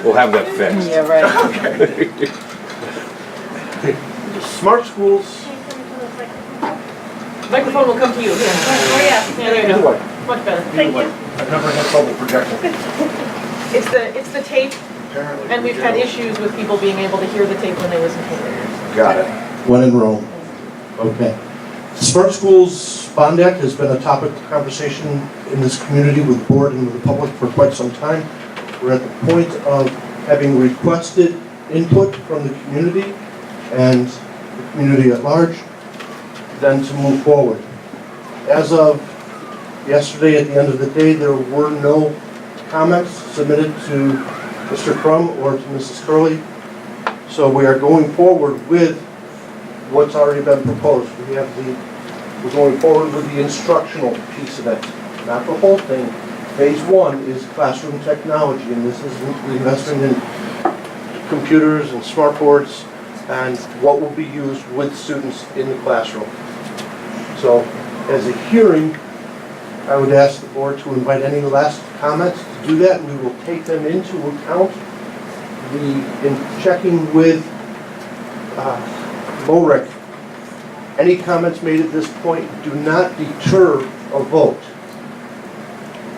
We'll have that fixed. Yeah, right. Okay. Smart schools. Microphone will come to you, here. Oh, yeah, there you Either go. way. Much better. Either way. I've never had trouble projecting. It's the tape, Apparently. and we've had issues with people being able to hear the tape when they listen to it. Got it. When in Rome. Okay. Smart Schools Bond Act has been a topic of conversation in this community with the board and with the public for quite some time. We're at the point of having requested input from the community and the community at large, then to move forward. As of yesterday, at the end of the day, there were no comments submitted to Mr. Crum or to Mrs. Curley. So we are going forward with what's already been proposed. We're going forward with the instructional piece of it, not the whole thing. Phase one is classroom technology, and this is the investment in computers and smart boards and what will be used with students in the classroom. So as a hearing, I would ask the board to invite any last comments. To do that, we will take them into account. In checking with MOREC, any comments made at this point do not deter a vote.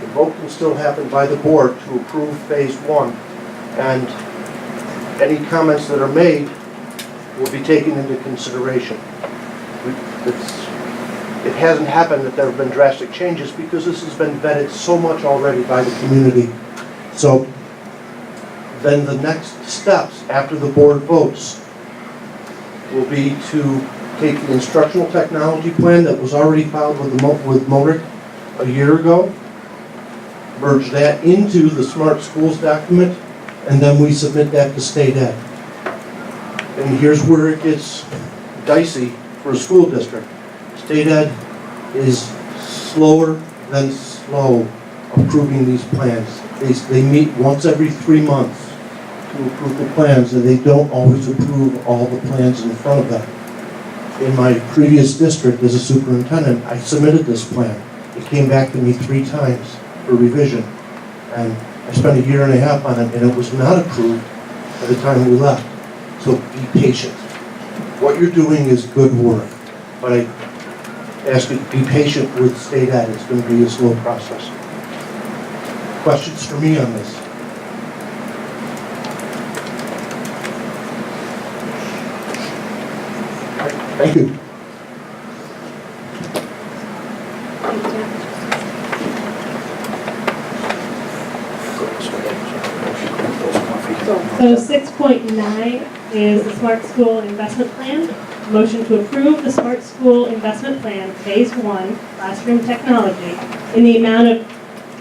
The vote can still happen by the board to approve phase one, and any comments that are made will be taken into consideration. It hasn't happened that there have been drastic changes because this has been vetted so much already by the community. So then the next steps after the board votes will be to take the instructional technology plan that was already filed with MOREC a year ago, merge that into the Smart Schools document, and then we submit that to State Ed. And here's where it gets dicey for a school district. State Ed is slower than slow approving these plans. They meet once every 3 months to approve the plans, and they don't always approve all the plans in front of them. In my previous district as a superintendent, I submitted this plan. It came back to me 3 times for revision, and I spent a year and a half on it, and it was not approved by the time we left. So be patient. What you're doing is good work, but I ask you to be patient with State Ed. It's going to be a slow process. Questions for me on this? Thank you. So 6.9 is the Smart School Investment Plan. Motion to approve the Smart School Investment Plan, Phase 1, Classroom Technology, in the amount of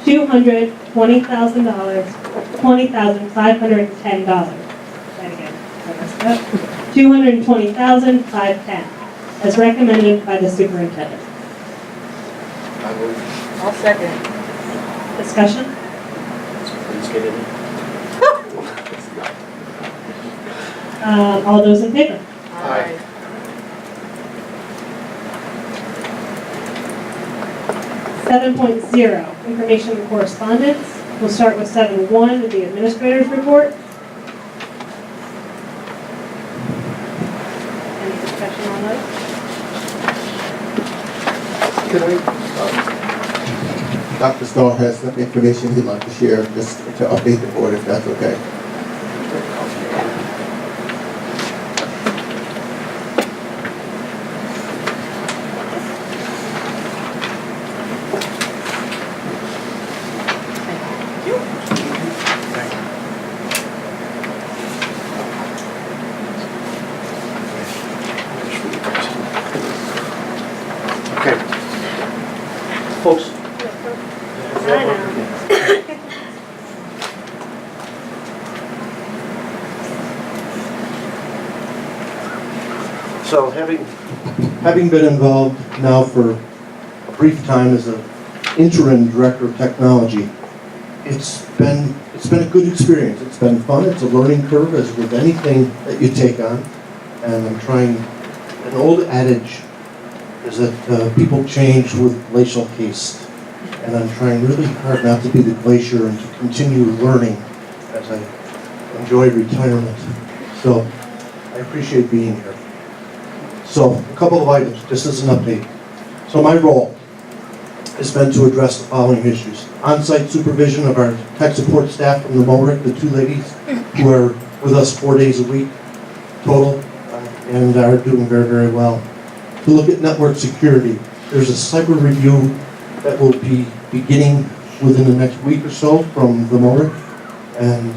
$220,000, $20,510. That again, I messed up. $220,510, as recommended by the superintendent. I'll second. Discussion? Please get in. All those in favor? Aye. Seven point zero, information and correspondence. We'll start with 7.1 with the administrator's report. Any discussion on those? Can I, Dr. Stahl has some information he'd like to share, just to update the board, if that's okay. Okay. Folks. So having been involved now for a brief time as an interim director of technology, it's been a good experience. It's been fun. It's a learning curve, as with anything that you take on. And I'm trying, an old adage is that people change with glacial haste. And I'm trying really hard not to be the glacier and to continue learning as I enjoy retirement. So I appreciate being here. So a couple of items, just as an update. So my role has been to address the following issues. On-site supervision of our tech support staff from the MOREC, the 2 ladies who are with us 4 days a week total, and are doing very, very well. To look at network security, there's a cyber review that will be beginning within the next week or so from the MOREC, and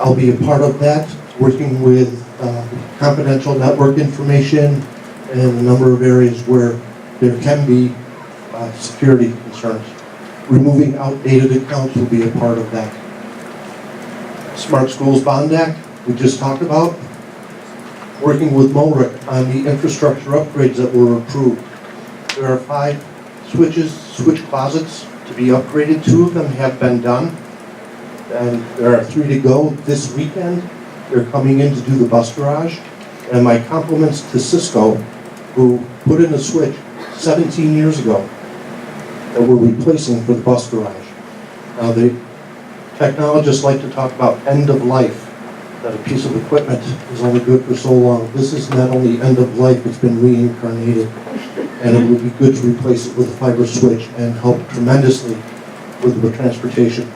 I'll be a part of that, working with confidential network information and a number of areas where there can be security concerns. Removing outdated accounts will be a part of that. Smart Schools Bond Act, we just talked about. Working with MORIC on the infrastructure upgrades that were approved. There are 5 switch closets to be upgraded. 2 of them have been done. And there are 3 to go this weekend. They're coming in to do the bus garage. And my compliments to Cisco, who put in a switch 17 years ago that we're replacing for the bus garage. Now, the technologists like to talk about end of life, that a piece of equipment is only good for so long. This is not only end of life, it's been reincarnated. And it would be good to replace it with a fiber switch and help tremendously with the transportation.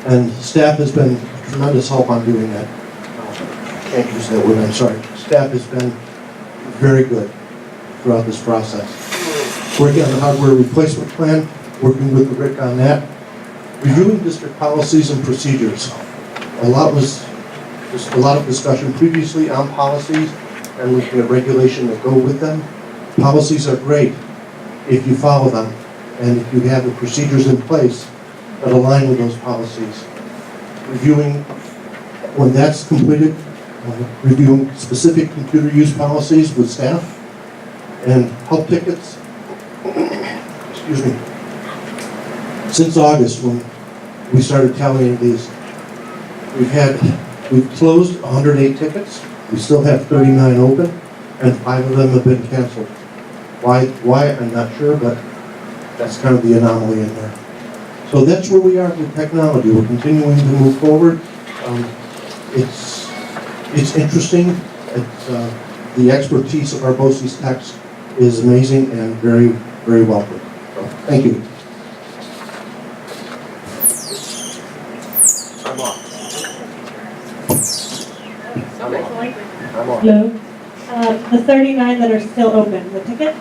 And staff has been tremendous help on doing that. Can't use that word, I'm sorry. Staff has been very good throughout this process. Working on the hardware replacement plan, working with Rick on that. Reviewing district policies and procedures. There's a lot of discussion previously on policies and looking at regulation that go with them. Policies are great if you follow them and if you have the procedures in place that align with those policies. Reviewing, when that's completed, reviewing specific computer use policies with staff and help tickets. Excuse me. Since August, when we started tallying these, we've closed 108 tickets. We still have 39 open, and 5 of them have been canceled. Why, I'm not sure, but that's kind of the anomaly in there. So that's where we are with technology. We're continuing to move forward. It's interesting. The expertise of our BOCES techs is amazing and very, very welcome. So, thank you. I'm off. I'm off. Hello. The 39 that are still open, the tickets,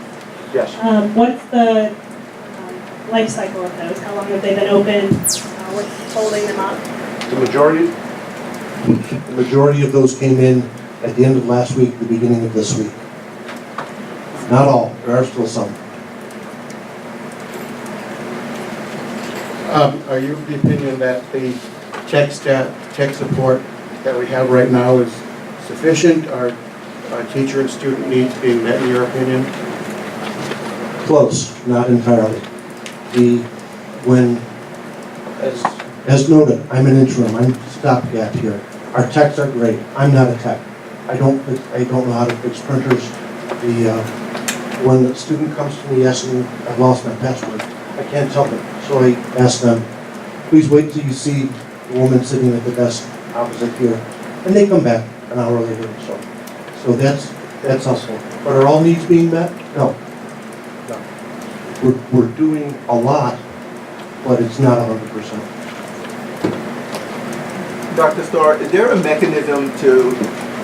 Yes. what's the life cycle of those? How long have they been open? What's holding them up? The majority of those came in at the end of last week, the beginning of this week. Not all, there are still some. Are you of the opinion that the tech support that we have right now is sufficient? Are teacher and student needs being met in your opinion? Close, not entirely. As noted, I'm an interim, I'm stopgap here. Our techs are great, I'm not a tech. I don't know how to fix printers. When the student comes to me asking, I've lost my password, I can't tell them. So I ask them, please wait till you see the woman sitting at the desk opposite here. And they come back an hour later or so. So that's helpful. But are all needs being met? No. We're doing a lot, but it's not 100%. Dr. Starr, is there a mechanism to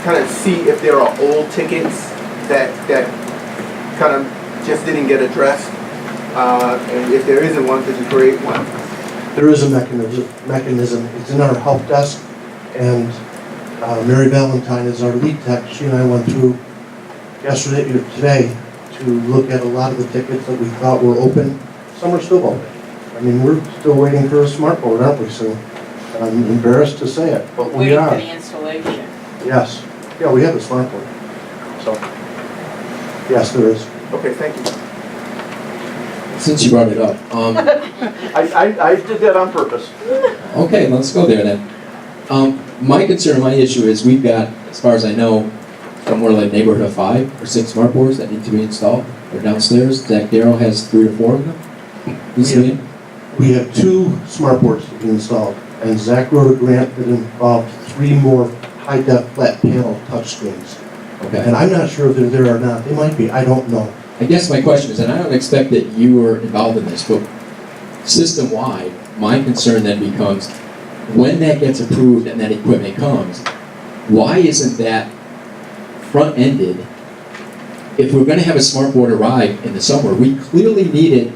kind of see if there are old tickets that kind of just didn't get addressed? And if there isn't one, could you create one? There is a mechanism. It's in our help desk, and Mary Valentine is our lead tech. She and I went through yesterday or today to look at a lot of the tickets that we thought were open. Some are still open. I mean, we're still waiting for a smart board, aren't we, Sue? I'm embarrassed to say it, but we are. Waiting for the installation. Yes. Yeah, we have a smart board. So, yes, there is. Okay, thank you. Since you brought it up, I did that on purpose. okay, let's go there then. My concern, my issue is we've got, as far as I know, somewhere like neighborhood of 5 or 6 smart boards that need to be installed. They're downstairs. Zach Darrow has 3 or 4 of them. We have 2 smart boards to be installed, and Zach wrote a grant that involved 3 more high-def flat panel touchscreens. Okay. And I'm not sure if they're there or not. They might be. I don't know. I guess my question is, and I don't expect that you were involved in this, but system-wide, my concern then becomes, when that gets approved and that equipment comes, why isn't that front-ended? If we're going to have a smart board arrive in the summer, we clearly need it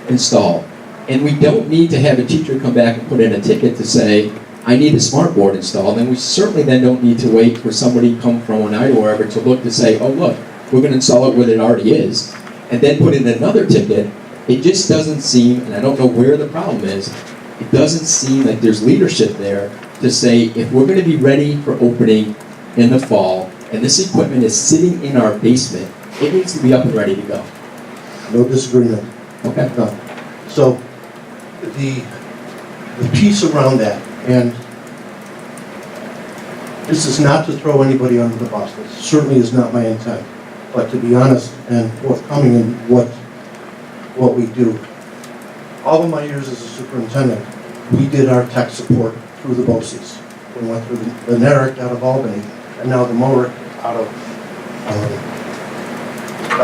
installed. And we don't need to have a teacher come back and put in a ticket to say, I need a smart board installed. And we certainly then don't need to wait for somebody to come from Oneida or wherever to look to say, oh, look, we're going to install it where it already is, and then put in another ticket. It just doesn't seem, and I don't know where the problem is, it doesn't seem like there's leadership there to say, if we're gonna be ready for opening in the fall, and this equipment is sitting in our basement, it needs to be up and ready to go. No disagreement. Okay. No. So, the piece around that, and this is not to throw anybody under the bus, this certainly is not my intent, but to be honest and forthcoming in what we do. All of my years as a superintendent, we did our tech support through the BOCES. We went through the NERIC out of Albany, and now the MORIC out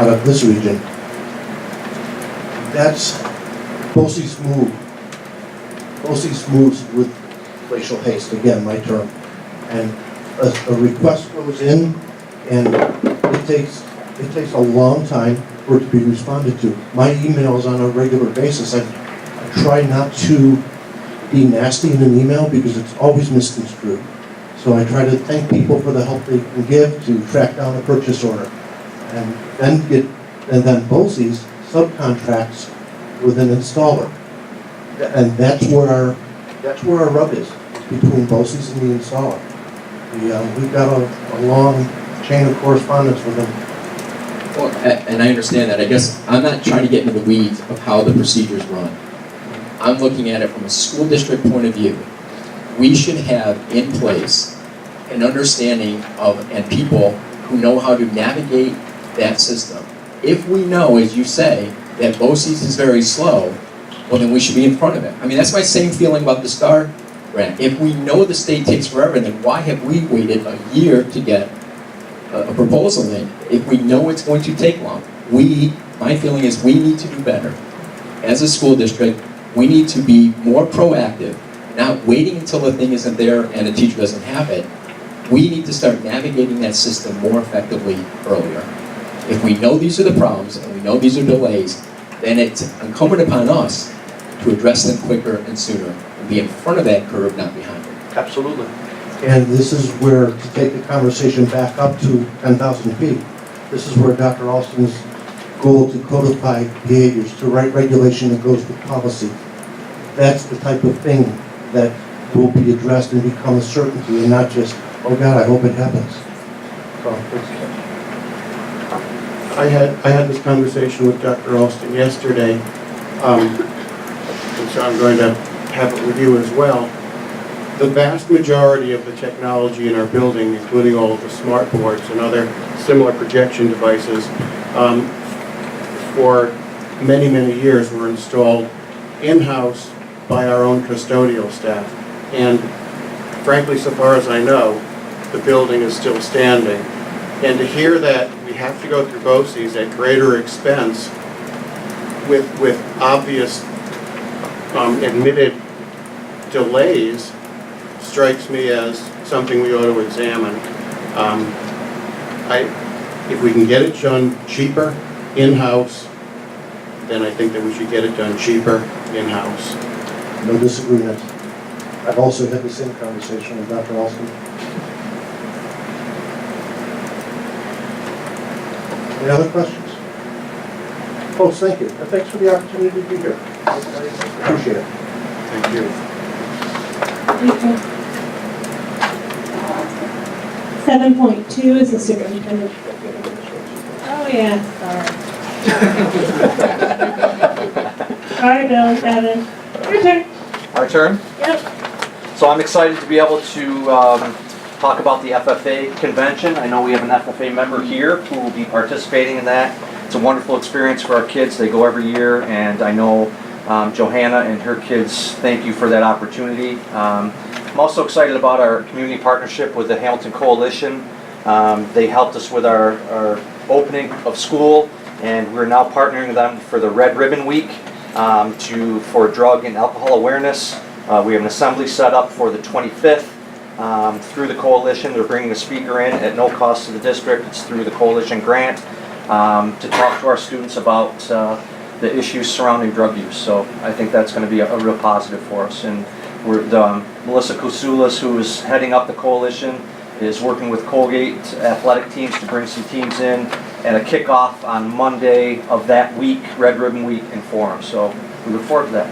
of this region. That's BOCES move. BOCES moves with glacial haste, again, my term. And a request goes in, and it takes a long time for it to be responded to. My emails on a regular basis, I try not to be nasty in an email because it's always misconstrued. So I try to thank people for the help they can give to track down a purchase order. And then BOCES subcontracts with an installer. And that's where our rub is between BOCES and the installer. We've got a long chain of correspondence with them. Well, and I understand that. I guess I'm not trying to get into the weeds of how the procedures run. I'm looking at it from a school district point of view. We should have in place an understanding of, and people who know how to navigate that system. If we know, as you say, that BOCES is very slow, well then we should be in front of it. I mean, that's my same feeling about the STAR grant. If we know the state takes forever, then why have we waited a year to get a proposal in if we know it's going to take long? My feeling is we need to do better. As a school district, we need to be more proactive, not waiting until the thing isn't there and the teacher doesn't have it. We need to start navigating that system more effectively earlier. If we know these are the problems and we know these are delays, then it's incumbent upon us to address them quicker and sooner and be in front of that curve, not behind it. Absolutely. And this is where, to take the conversation back up to 10,000 feet, this is where Dr. Alston's goal to codify behaviors, to write regulation that goes with policy. That's the type of thing that will be addressed and become a certainty and not just, oh God, I hope it happens. So, I had this conversation with Dr. Alston yesterday, and so I'm going to have it with you as well. The vast majority of the technology in our building, including all of the smart boards and other similar projection devices, for many, many years were installed in-house by our own custodial staff. And frankly, so far as I know, the building is still standing. And to hear that we have to go through BOCES at greater expense with obvious admitted delays strikes me as something we ought to examine. If we can get it done cheaper in-house, then I think that we should get it done cheaper in-house. no disagreement. I've also had the same conversation with Dr. Alston. Any other questions? Folks, thank you. And thanks for the opportunity to be here. I appreciate it. Thank you. 7.2 is the superintendent. Oh, yeah, sorry. Sorry, Bill and Kevin. Your turn. Our turn? Yep. So I'm excited to be able to talk about the FFA convention. I know we have an FFA member here who will be participating in that. It's a wonderful experience for our kids. They go every year, and I know Johanna and her kids thank you for that opportunity. I'm also excited about our community partnership with the Hamilton Coalition. They helped us with our opening of school, and we're now partnering with them for the Red Ribbon Week for drug and alcohol awareness. We have an assembly set up for the 25th through the coalition. They're bringing a speaker in at no cost to the district. It's through the coalition grant to talk to our students about the issues surrounding drug use. So I think that's going to be a real positive for us. And Melissa Kousulis, who is heading up the coalition, is working with Colgate athletic teams to bring some teams in and a kickoff on Monday of that week, Red Ribbon Week in Forum. So we look forward to that.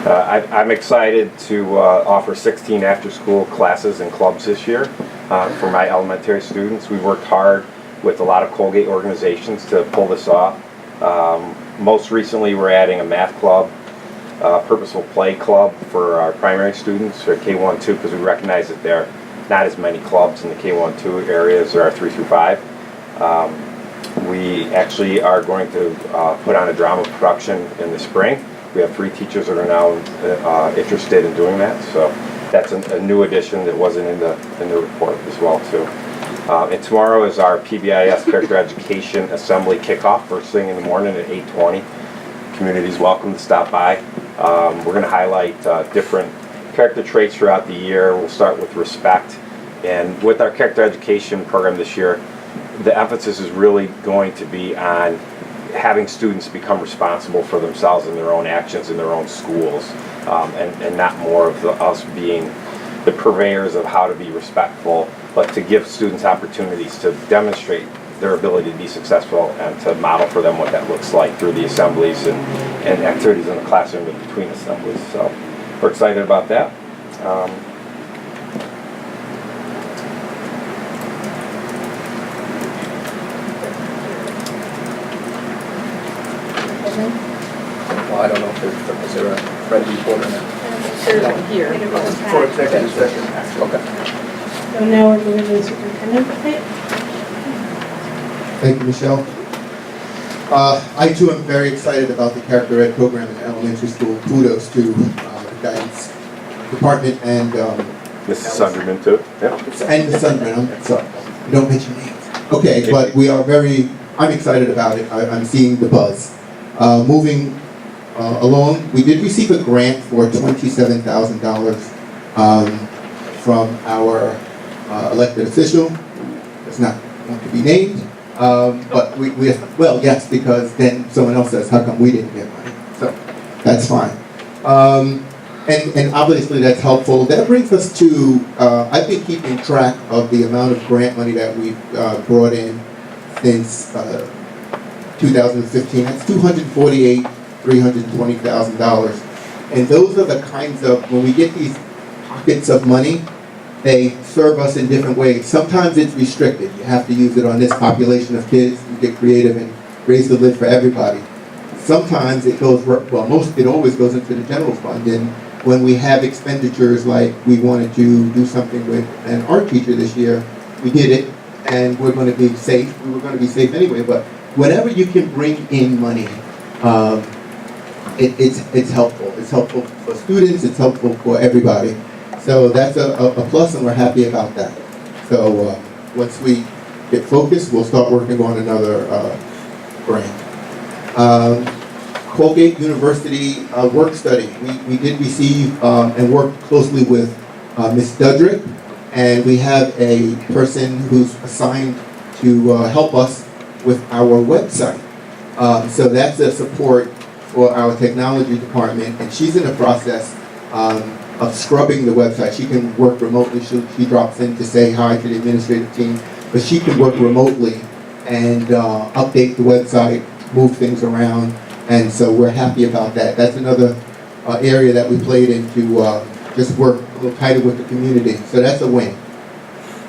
I'm excited to offer 16 after-school classes and clubs this year for my elementary students. We worked hard with a lot of Colgate organizations to pull this off. Most recently, we're adding a math club, purposeful play club for our primary students, or K-1-2, because we recognize that there are not as many clubs in the K-1-2 area as there are 3 through 5. We actually are going to put on a drama production in the spring. We have 3 teachers that are now interested in doing that, so that's a new addition that wasn't in the report as well too. And tomorrow is our PBIS Character Education Assembly kickoff, first thing in the morning at 8:20. Community's welcome to stop by. We're going to highlight different character traits throughout the year. We'll start with respect, and with our character education program this year, the emphasis is really going to be on having students become responsible for themselves and their own actions in their own schools, and not more of us being the purveyors of how to be respectful, but to give students opportunities to demonstrate their ability to be successful and to model for them what that looks like through the assemblies and activities in the classroom in between assemblies. So we're excited about that. Well, I don't know if is there a red report or not? There's here. For executive session. Okay. So now we're moving to the superintendent update. Thank you, Michelle. I too am very excited about the Character Ed program in elementary school. Kudos to the guidance department and Mrs. Sunderman too. Yep. and Ms. Sunderman. I'm sorry, don't mention names. Okay, but we are I'm excited about it. I'm seeing the buzz. Moving along, we did receive a grant for $27,000 from our elected official. It's not going to be named, but well, yes, because then someone else says, how come we didn't get money? So that's fine. And obviously that's helpful. That brings us to, I've been keeping track of the amount of grant money that we've brought in since 2015. That's $320,000. And those are the kinds of, when we get these pockets of money, they serve us in different ways. Sometimes it's restricted. You have to use it on this population of kids. You get creative and raise the lid for everybody. Sometimes it goes, well, it always goes into the general fund. And when we have expenditures like we wanted to do something with an art teacher this year, we did it, and we're going to be safe. We were going to be safe anyway, but whenever you can bring in money, it's helpful. It's helpful for students. It's helpful for everybody. So that's a plus, and we're happy about that. So once we get focused, we'll start working on another grant. Colgate University work study. We did receive and work closely with Ms. Dudrick, and we have a person who's assigned to help us with our website. So that's a support for our technology department, and she's in the process of scrubbing the website. She can work remotely. She drops in to say hi to the administrative team, but she can work remotely and update the website, move things around, and so we're happy about that. That's another area that we played into just work a little tighter with the community. So that's a win,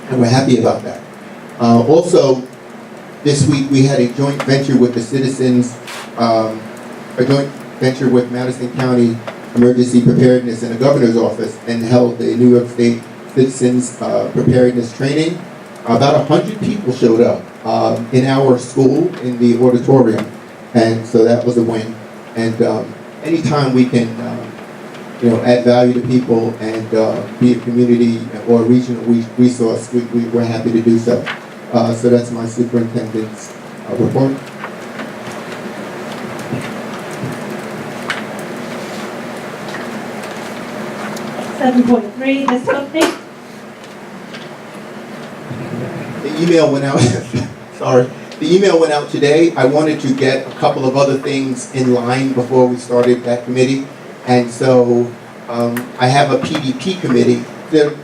and we're happy about that. Also, this week we had a joint venture with the citizens, a joint venture with Madison County Emergency Preparedness and the Governor's Office, and held the New York State Citizens Preparedness Training. About 100 people showed up in our school in the auditorium, and so that was a win. And anytime we can, add value to people and be a community or a regional resource, we're happy to do so. So that's my superintendent's report. $7.3, this update. The email went out, sorry. The email went out today. I wanted to get a couple of other things in line before we started that committee. And so I have a PDP committee.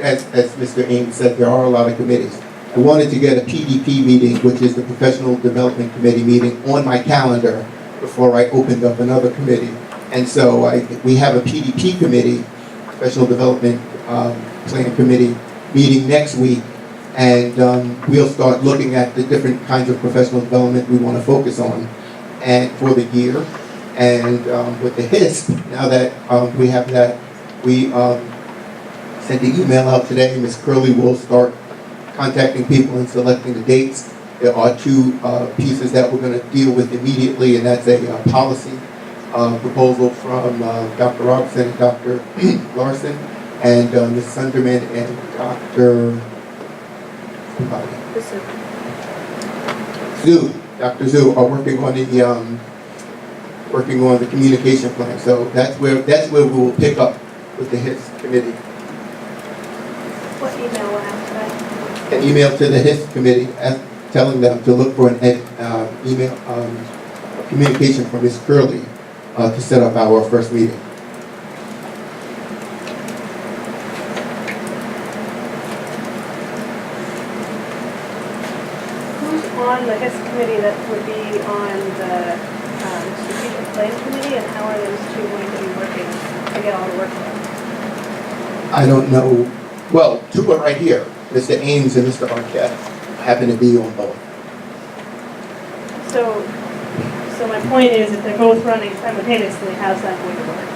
As Mr. Ames said, there are a lot of committees. I wanted to get a PDP meeting, which is the Professional Development Committee meeting, on my calendar before I opened up another committee. And so we have a PDP committee, Professional Development Plan Committee, meeting next week. And we'll start looking at the different kinds of professional development we want to focus on and for the year. And with the HISP, now that we have that, we sent the email out today. Ms. Curley will start contacting people and selecting the dates. There are two pieces that we're going to deal with immediately, and that's a policy proposal from Dr. Robertson and Dr. Larson, and Ms. Sunderman and Dr. Zhu. Dr. Zhu are working on the communication plan. So that's where we will pick up with the HIS committee. What email will have today? An email to the HIS committee telling them to look for an email communication from Ms. Curley to set up our first meeting. Who's on the HIS committee that would be on the strategic plan committee, and how are those two going to be working to get all the work done? I don't know. Well, two are right here. Mr. Ames and Mr. Arquette happen to be on both. So my point is, if they're both running simultaneously, how's that going to work?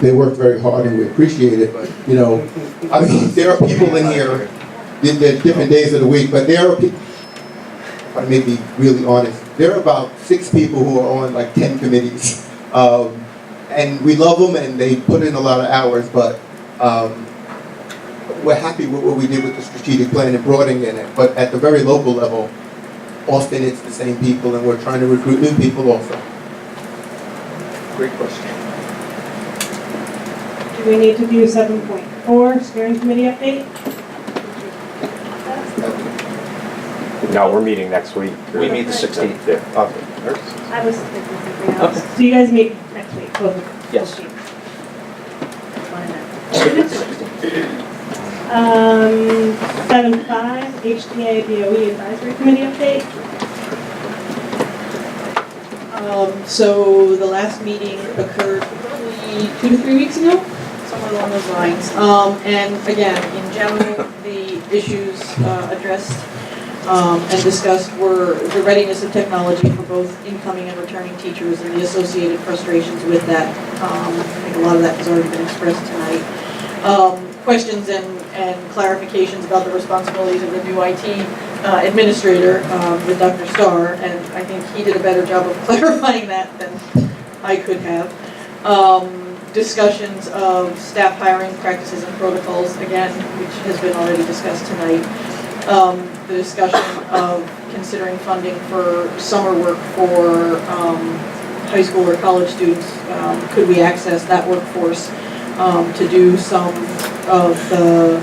They work very hard and we appreciate it, but, you know, I mean, there are people in here, there's different days of the week, but there are people, if I may be really honest, there are about 6 people who are on like 10 committees. And we love them and they put in a lot of hours, but we're happy with what we did with the strategic plan and broadening it. But at the very local level, often it's the same people and we're trying to recruit new people also. Great question. Do we need to do 7.4, steering committee update? No, we're meeting next week. We meet the 16th. Yeah. I was thinking something else. So you guys meet next week, both of you? Yes. 7.5, HTA BOE Advisory Committee update. So the last meeting occurred probably 2 to 3 weeks ago, somewhere along those lines. And again, in general, the issues addressed and discussed were the readiness of technology for both incoming and returning teachers and the associated frustrations with that. I think a lot of that has already been expressed tonight. Questions and clarifications about the responsibilities of the new IT administrator with Dr. Starr, and I think he did a better job of clarifying that than I could have. Discussions of staff hiring practices and protocols, again, which has been already discussed tonight. The discussion of considering funding for summer work for high school or college students. Could we access that workforce to do some of the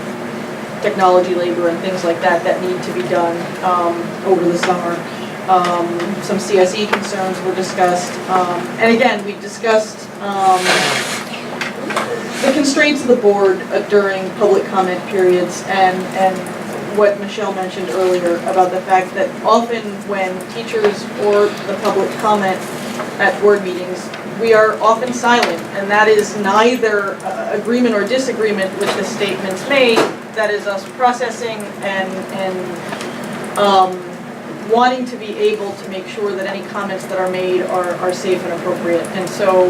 technology labor and things like that that need to be done over the summer. Some CSE concerns were discussed. And again, we discussed the constraints of the board during public comment periods and what Michelle mentioned earlier about the fact that often when teachers or the public comment at board meetings, we are often silent, and that is neither agreement or disagreement with the statements made. That is us processing and wanting to be able to make sure that any comments that are made are safe and appropriate. And so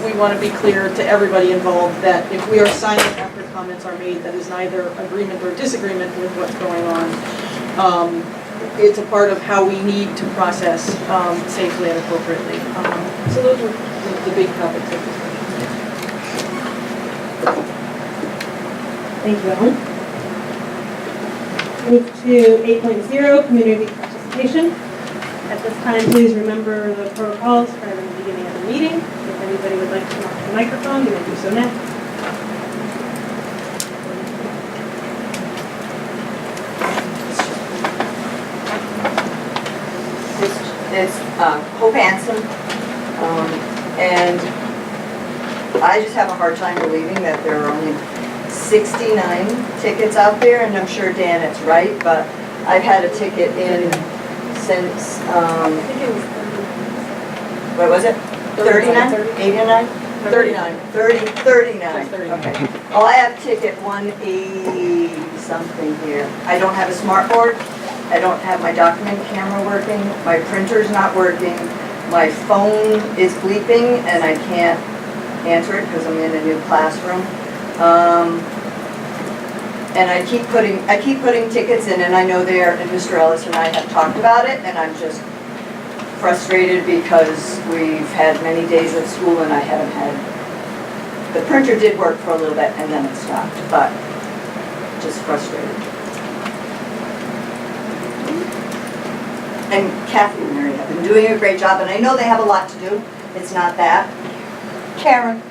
we want to be clear to everybody involved that if we are silent after comments are made, that is neither agreement or disagreement with what's going on. It's a part of how we need to process safely and appropriately. So those were the big topics of discussion. Thank you, Ellen. Move to 8.0, community participation. At this time, please remember the protocols prior to the beginning of the meeting. If anybody would like to come up to the microphone, you may do so now. It's Hope Anson, and I just have a hard time believing that there are only 69 tickets out there, and I'm sure, Dan, it's right, but I've had a ticket in since, what was it? 39, 89? 39. 39, Says 39. okay. Well, I have ticket 180 something here. I don't have a smart board. I don't have my document camera working. My printer's not working. My phone is bleeping and I can't answer it because I'm in a new classroom. And I keep putting tickets in, and I know there, and Mr. Ellis and I have talked about it, and I'm just frustrated because we've had many days of school and I haven't had, the printer did work for a little bit and then it stopped, but just frustrated. And Kathy and Mary have been doing a great job, and I know they have a lot to do. It's not that. Karen,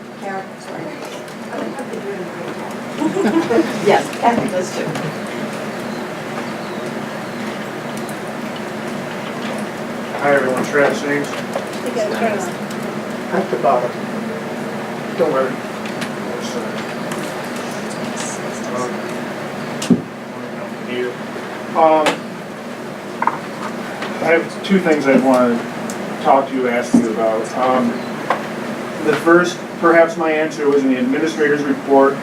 sorry. Yes, Kathy does too. Hi everyone, Travis Ames. At the bottom. Don't worry. I have two things I want to talk to you, ask you about. The first, perhaps my answer was in the administrator's report,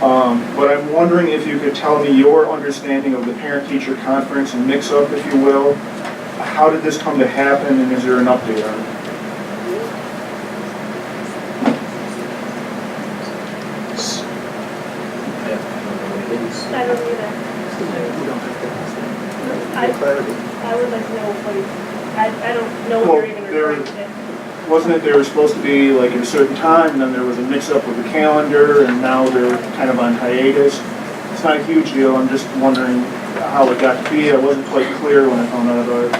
but I'm wondering if you could tell me your understanding of the parent-teacher conference and mix-up, if you will. How did this come to happen, and is there an update on it? I don't either. I would like to know what I don't know what you're even referring to. Wasn't it they were supposed to be like at a certain time, and then there was a mix-up with the calendar, and now they're kind of on hiatus? It's not a huge deal, I'm just wondering how it got to be. I wasn't quite clear when I found out about it.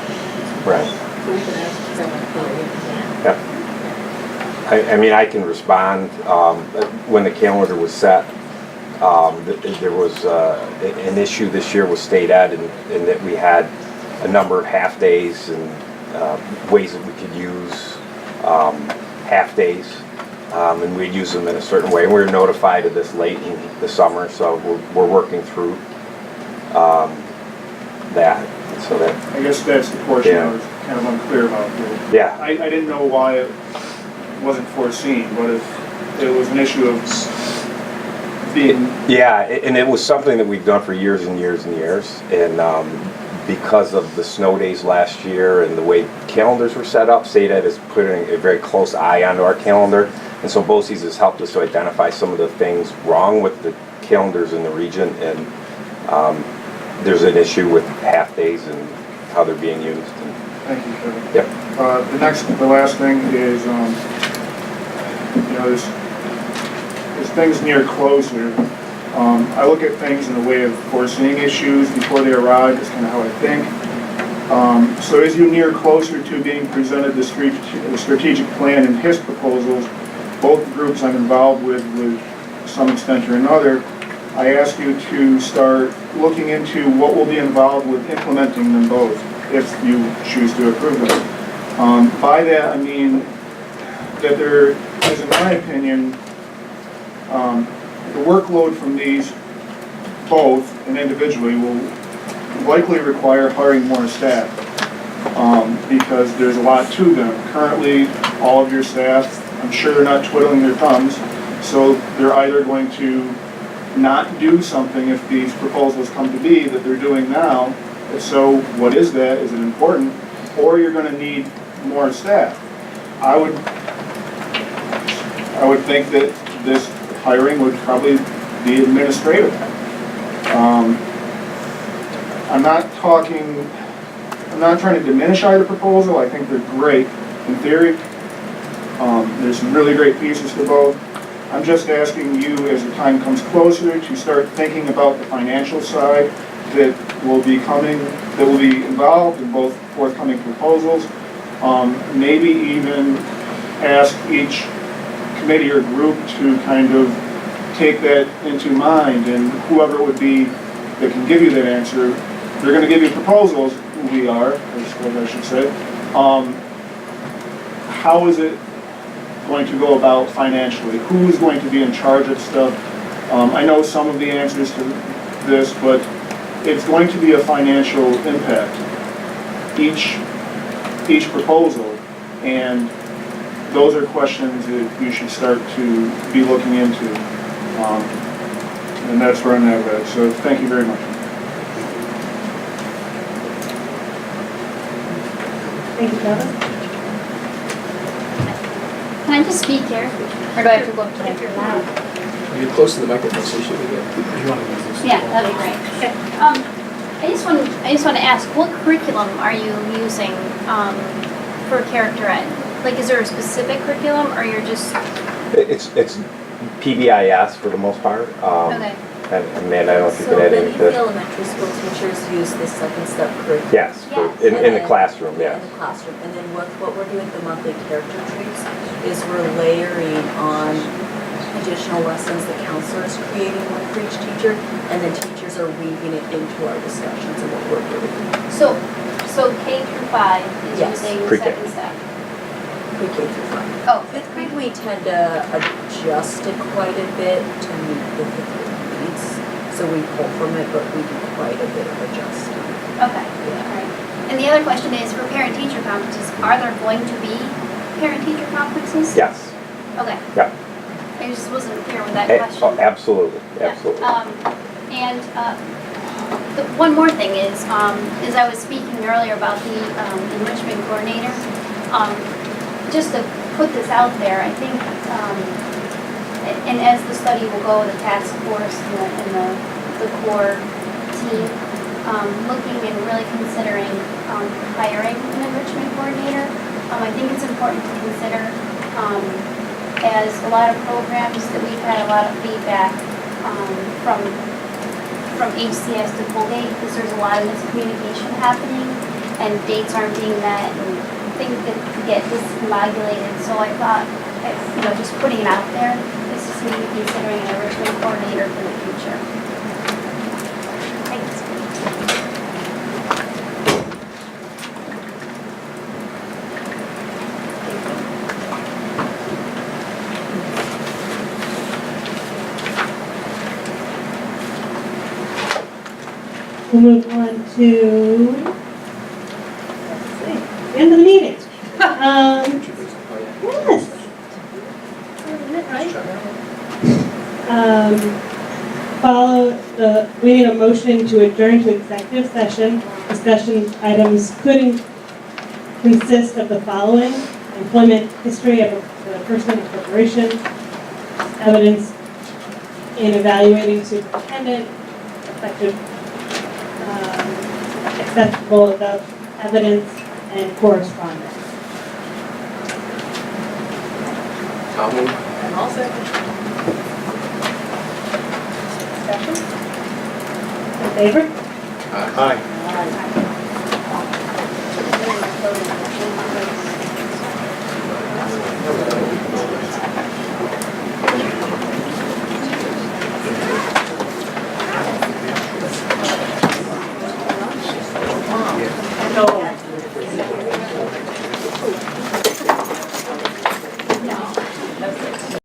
Right. So we can ask someone for it. Yep. I mean, I can respond. When the calendar was set, there was an issue this year with state ed, and that we had a number of half-days and ways that we could use half-days, and we'd use them in a certain way. And we were notified of this late in the summer, so we're working through that. So that, I guess that's the portion I was kind of unclear about. Yeah. I didn't know why it wasn't foreseen, but if it was an issue of being... Yeah, and it was something that we've done for years and years and years, and because of the snow days last year and the way calendars were set up, State Ed is putting a very close eye onto our calendar, and so BOCES has helped us to identify some of the things wrong with the calendars in the region, and there's an issue with half-days and how they're being used. Thank you, Kevin. Yep. The last thing is, as things near closure, I look at things in the way of foreseeing issues before they arrive. That's kind of how I think. So as you near closer to being presented the strategic plan and HIS proposals, both the groups I'm involved with some extent or another, I ask you to start looking into what will be involved with implementing them both, if you choose to approve them. By that, I mean that there is, in my opinion, the workload from these both and individually will likely require hiring more staff, because there's a lot to them. Currently, all of your staff, I'm sure they're not twiddling their thumbs, so they're either going to not do something if these proposals come to be that they're doing now. If so, what is that? Is it important? Or you're going to need more staff. I would think that this hiring would probably be administrative. I'm not trying to diminish either proposal. I think they're great in theory. There's some really great pieces to both. I'm just asking you, as the time comes closer, to start thinking about the financial side that will be involved in both forthcoming proposals. Maybe even ask each committee or group to kind of take that into mind, and whoever it would be that can give you that answer, they're going to give you proposals, who we are, I should say. How is it going to go about financially? Who's going to be in charge of stuff? I know some of the answers to this, but it's going to be a financial impact, each proposal, and those are questions that you should start to be looking into. And that's where I'm at. So thank you very much. Thank you, Travis. Can I just speak here? Or do I have to look like you're loud? You're close to the microphone, so you should be good. Yeah, that'd be great. I just want to ask, what curriculum are you using for Character Ed? Like, is there a specific curriculum, or you're just? It's PBIS for the most part. Okay. And Amanda, I don't know if you can add So anything many to this. elementary school teachers use the second step curriculum. Yes, in the classroom, yes. In the classroom, and then what we're doing with the monthly character treats is we're layering on additional lessons the counselor is creating one for each teacher, and then teachers are weaving it into our discussions and what we're doing. So K through 5 is Yes. using Pre-K. second step. Pre-K through 5. Oh, Fifth grade, we tend to adjust it quite a bit to meet the fifth grade needs. So we pull from it, but we do quite a bit of adjusting. Okay, all right. And the other question is, for parent-teacher conferences, are there going to be parent-teacher conferences? Yes. Okay. Yeah. I just wasn't clear with that Oh, question. absolutely, absolutely. And one more thing is, as I was speaking earlier about the enrichment coordinator, just to put this out there, I think, and as the study will go, the task force and the core team, looking and really considering hiring an enrichment coordinator, I think it's important to consider, as a lot of programs that we've had a lot of feedback from HCS to Colgate, because there's a lot of miscommunication happening and dates aren't being met and things that get discombobulated. So I thought, just putting it out there, this is maybe considering an enrichment coordinator for the future. Thanks. We'll move on to, let's see, end of the meeting. Yes. We need a motion to adjourn to executive session. Discussion items could consist of the following: employment history of the person and corporation, evidence in evaluating superintendent, effective acceptable evidence, and correspondence. I'll move. And I'll second. Discussion? In favor? Aye. No.